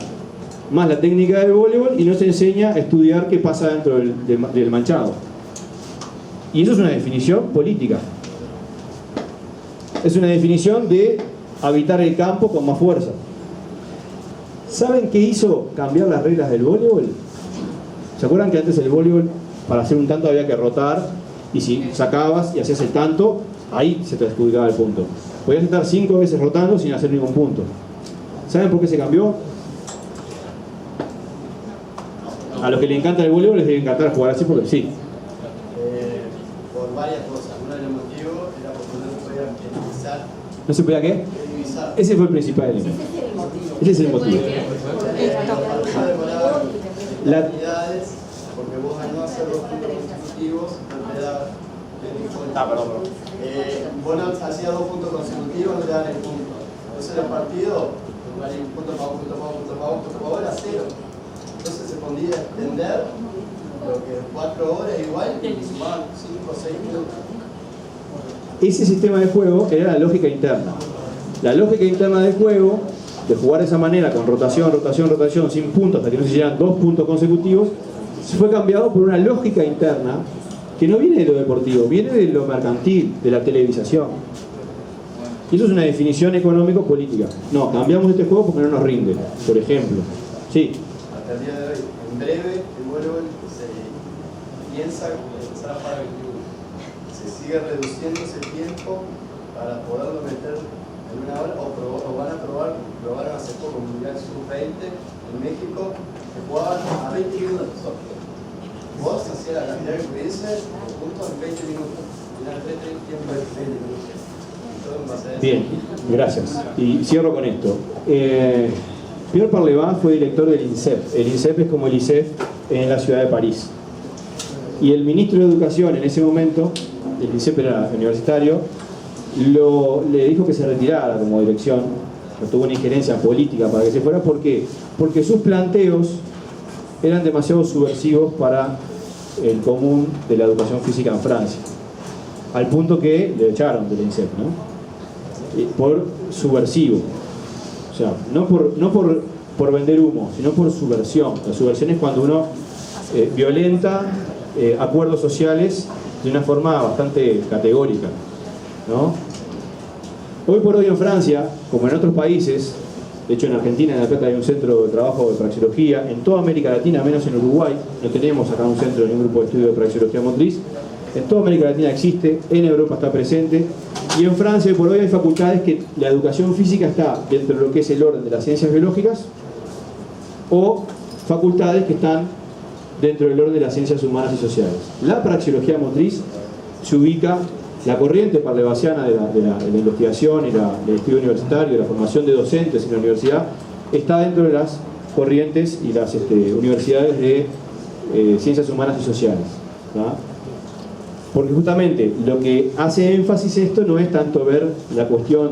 más la técnica del voleibol y no se enseña a estudiar qué pasa dentro del manchado. Y eso es una definición política. Es una definición de habitar el campo con más fuerza. ¿Saben qué hizo cambiar las reglas del voleibol? ¿Se acuerdan que antes el voleibol, para hacer un tanto había que rotar? Y si sacabas y hacías el tanto, ahí se te adjudicaba el punto. Podías estar 5 veces rotando sin hacer ningún punto. ¿Saben por qué se cambió? A los que les encanta el voleibol les debe encantar jugar así porque sí. Por varias cosas. Uno de los motivos era porque no se podía minimizar. ¿No se podía qué? Ese fue el principal elemento. Ese es el motivo. Unidades, porque vos al no hacer 2 puntos consecutivos no te da vos no hacías 2 puntos consecutivos, no te dan el punto. Entonces el partido, punto para vos, punto para vos, punto para vos, punto para vos, era 0. Entonces se podía extender lo que 4 horas igual y sumaban 5 o 6 minutos. Ese sistema de juego era la lógica interna. La lógica interna del juego, de jugar de esa manera, con rotación, sin puntos, hasta que no se llegan 2 puntos consecutivos, se fue cambiado por una lógica interna que no viene de lo deportivo, viene de lo mercantil, de la televisación. Y eso es una definición económico-política. No, cambiamos este juego porque no nos rinde, por ejemplo. Sí. Hasta el día de hoy, en breve, el voleibol se piensa empezar a jugar 21. Se sigue reduciendo ese tiempo para poderlo meter en una hora, o van a probaron hace poco un Mundial Sub-20 en México, que jugaban a 20 minutos. Vos hacías la cantidad que pudiese, juntos en 20 minutos. Final 3 tiempo de 20 minutos. Todo en base a eso. Bien, gracias. Y cierro con esto. Pierre Parleva fue director del INSEP. El INSEP es como el ISEF en la ciudad de París. Y el ministro de Educación en ese momento, el INSEP era universitario, le dijo que se retirara como dirección, que tuvo una injerencia política para que se fuera. ¿Por qué? Porque sus planteos eran demasiado subversivos para el común de la educación física en Francia. Al punto que le echaron del INSEP, ¿no? Por subversivo. O sea, no por por vender humo, sino por subversión. La subversión es cuando uno violenta acuerdos sociales de una forma bastante categórica, ¿no? Hoy por hoy en Francia, como en otros países, de hecho en Argentina, en La Plata hay un centro de trabajo de praxeología, en toda América Latina, menos en Uruguay, no tenemos acá un centro ni un grupo de estudio de praxeología motriz, en toda América Latina existe, en Europa está presente, y en Francia hoy por hoy hay facultades que la educación física está dentro de lo que es el orden de las ciencias biológicas, o facultades que están dentro del orden de las ciencias humanas y sociales. La praxeología motriz se ubica, la corriente parlevasiana de la investigación y del estudio universitario, de la formación de docentes en la universidad, está dentro de las corrientes y las universidades de ciencias humanas y sociales, ¿verdad? Porque justamente lo que hace énfasis esto no es tanto ver la cuestión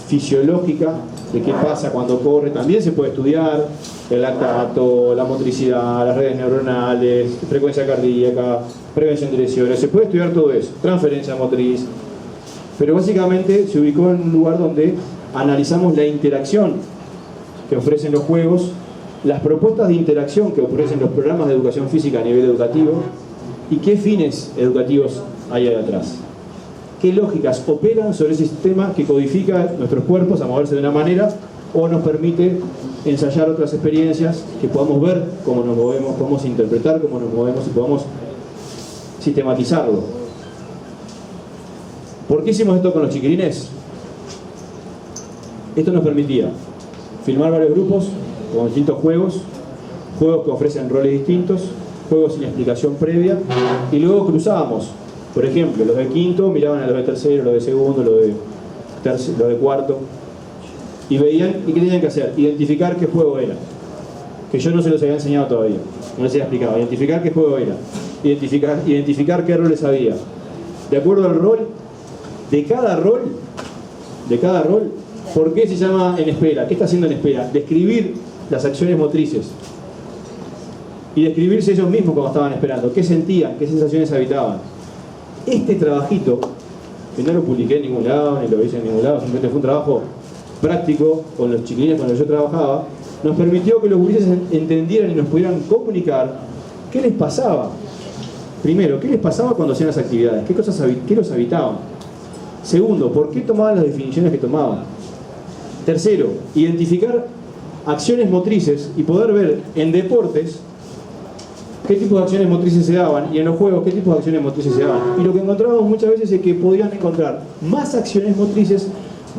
fisiológica de qué pasa cuando corre, también se puede estudiar el lactato, la motricidad, las redes neuronales, frecuencia cardíaca, prevención de lesiones, se puede estudiar todo eso, transferencia motriz, pero básicamente se ubicó en un lugar donde analizamos la interacción que ofrecen los juegos, las propuestas de interacción que ofrecen los programas de educación física a nivel educativo y qué fines educativos hay ahí atrás. Qué lógicas operan sobre ese sistema que codifica nuestros cuerpos a moverse de una manera o nos permite ensayar otras experiencias, que podamos ver cómo nos movemos, podamos interpretar cómo nos movemos y podamos sistematizarlo. ¿Por qué hicimos esto con los chiquilines? Esto nos permitía filmar varios grupos con distintos juegos que ofrecen roles distintos, juegos sin explicación previa, y luego cruzábamos. Por ejemplo, los de quinto miraban a los de tercero, los de segundo, los de cuarto, y veían, ¿y qué tenían que hacer? Identificar qué juego era, que yo no se los había enseñado todavía, no les había explicado. Identificar qué juego era, identificar qué roles había, de acuerdo al rol, de cada rol, ¿por qué se llama en espera? ¿Qué está haciendo en espera? Describir las acciones motrices y describirse ellos mismos cuando estaban esperando, qué sentían, qué sensaciones habitaban. Este trabajito, que no lo publiqué en ningún lado, ni lo hice en ningún lado, simplemente fue un trabajo práctico con los chiquilines con los que yo trabajaba, nos permitió que los gurises entendieran y nos pudieran comunicar qué les pasaba. Primero, qué les pasaba cuando hacían las actividades, qué los habitaban. Segundo, por qué tomaban las definiciones que tomaban. Tercero, identificar acciones motrices y poder ver en deportes qué tipo de acciones motrices se daban y en los juegos qué tipo de acciones motrices se daban. Y lo que encontrábamos muchas veces es que podían encontrar más acciones motrices,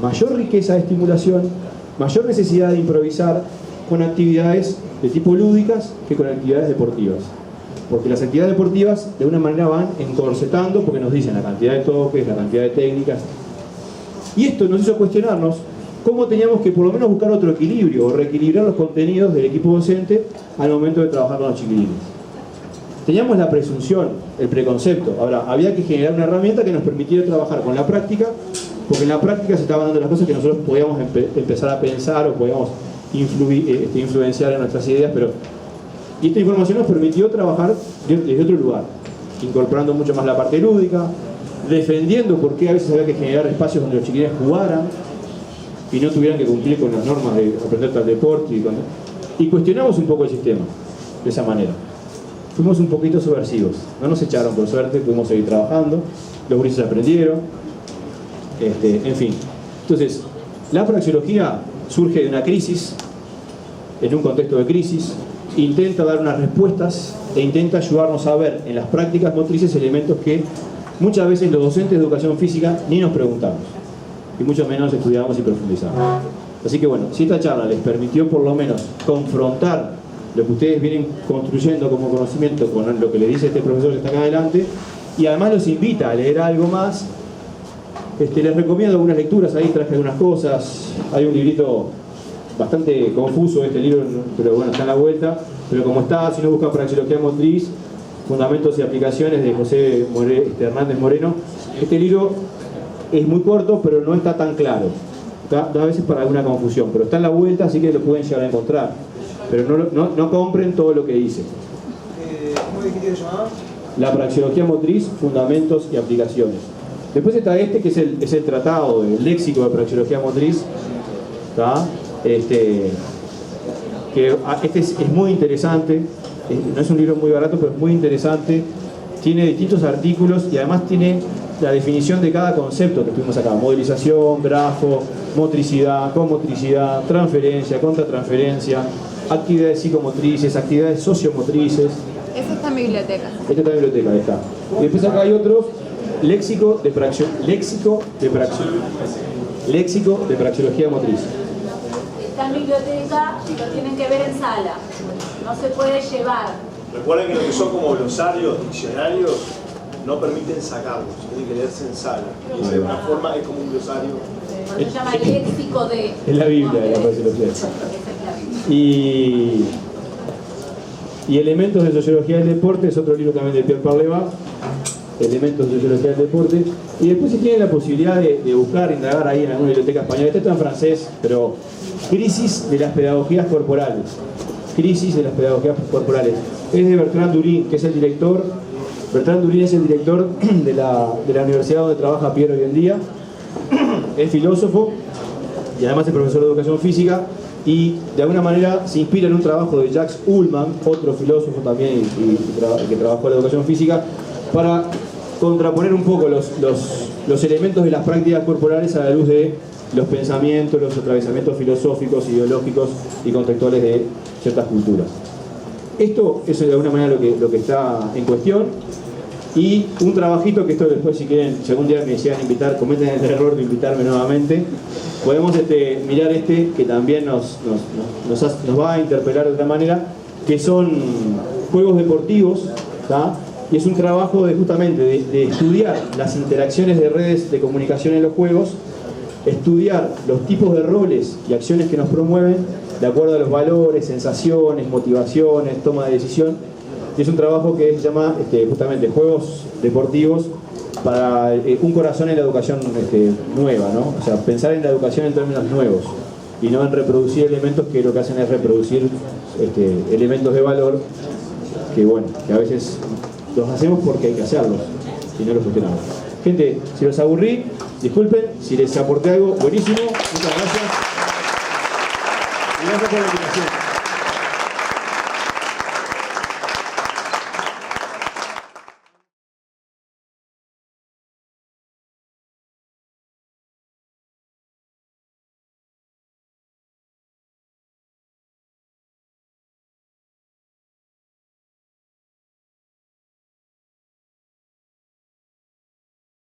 mayor riqueza de estimulación, mayor necesidad de improvisar con actividades de tipo lúdicas que con actividades deportivas. Porque las actividades deportivas de una manera van encorsetando porque nos dicen la cantidad de toques, la cantidad de técnicas. Y esto nos hizo cuestionarnos cómo teníamos que por lo menos buscar otro equilibrio o reequilibrar los contenidos del equipo docente al momento de trabajar con los chiquilines. Teníamos la presunción, el preconcepto. Ahora, había que generar una herramienta que nos permitiera trabajar con la práctica, porque en la práctica se estaban dando las cosas que nosotros podíamos empezar a pensar o podíamos influenciar en nuestras ideas, y esta información nos permitió trabajar desde otro lugar, incorporando mucho más la parte lúdica, defendiendo por qué a veces había que generar espacios donde los chiquilines jugaran y no tuvieran que cumplir con las normas de aprender tal deporte, y cuestionamos un poco el sistema de esa manera. Fuimos un poquito subversivos, no nos echaron por suerte, pudimos seguir trabajando, los gurises aprendieron, en fin. Entonces, la praxeología surge de una crisis, en un contexto de crisis, intenta dar unas respuestas e intenta ayudarnos a ver en las prácticas motrices elementos que muchas veces los docentes de educación física ni nos preguntamos, y mucho menos estudiamos y profundizamos. Así que bueno, si esta charla les permitió por lo menos confrontar lo que ustedes vienen construyendo como conocimiento con lo que le dice este profesor que está acá adelante, y además los invita a leer algo más, les recomiendo algunas lecturas, ahí traje algunas cosas, hay un librito bastante confuso este libro, pero bueno, está a la vuelta, pero como está, si no buscan praxeología motriz, fundamentos y aplicaciones de José Hernández Moreno, este libro es muy corto, pero no está tan claro, da a veces para alguna confusión, pero está en la vuelta, así que lo pueden llegar a encontrar, pero no compren todo lo que dice. ¿Cómo dijiste que se llamaba? La praxeología motriz, fundamentos y aplicaciones. Después está que es el tratado del léxico de praxeología motriz, ¿tá? que este es muy interesante, no es un libro muy barato, pero es muy interesante, tiene distintos artículos y además tiene la definición de cada concepto que tuvimos acá: modelización, grafo, motricidad, comotricidad, transferencia, contratransferencia, actividades psicomotrices, actividades sociomotrices. Eso está en mi biblioteca. Esta está en la biblioteca, ahí está. Y después acá hay otros: léxico de praxeología motriz. Está en biblioteca y lo tienen que ver en sala. No se puede llevar. Recuerden que lo que son como glosarios, diccionarios, no permiten sacarlos, tienen que leerse en sala. Y de una forma es como un glosario. Por eso se llama léxico de... Es la Biblia de la praxeología. Y Elementos de Sociología del Deporte es otro libro también de Pierre Parleva. Elementos de Sociología del Deporte. Y después, si tienen la posibilidad de buscar, indagar ahí en alguna biblioteca española, este está en francés, pero Crisis de las pedagogías corporales. Crisis de las pedagogías corporales. Es de Bertrand Durin, que es el director. Bertrand Durin es el director de la universidad donde trabaja Pierre hoy en día. Es filósofo y además es profesor de educación física, y de alguna manera se inspira en un trabajo de Jacques Ullmann, otro filósofo también que trabajó en la educación física, para contraponer un poco los elementos de las prácticas corporales a la luz de los pensamientos, los atravesamientos filosóficos, ideológicos y contextuales de ciertas culturas. Esto es de alguna manera lo que está en cuestión. Y un trabajito que esto después, si quieren, si algún día me decían invitar, cometen el error de invitarme nuevamente, podemos mirar que también nos va a interpelar de otra manera, que son juegos deportivos, ¿tá? Y es un trabajo justamente de estudiar las interacciones de redes de comunicación en los juegos, estudiar los tipos de roles y acciones que nos promueven de acuerdo a los valores, sensaciones, motivaciones, toma de decisión. Y es un trabajo que se llama justamente Juegos Deportivos para un corazón en la educación nueva, ¿no? O sea, pensar en la educación en términos nuevos y no en reproducir elementos que lo que hacen es reproducir elementos de valor que, bueno, que a veces los hacemos porque hay que hacerlos y no los cuestionamos. Gente, si los aburrí, disculpen, si les aporté algo, buenísimo, muchas gracias. Y gracias por la invitación.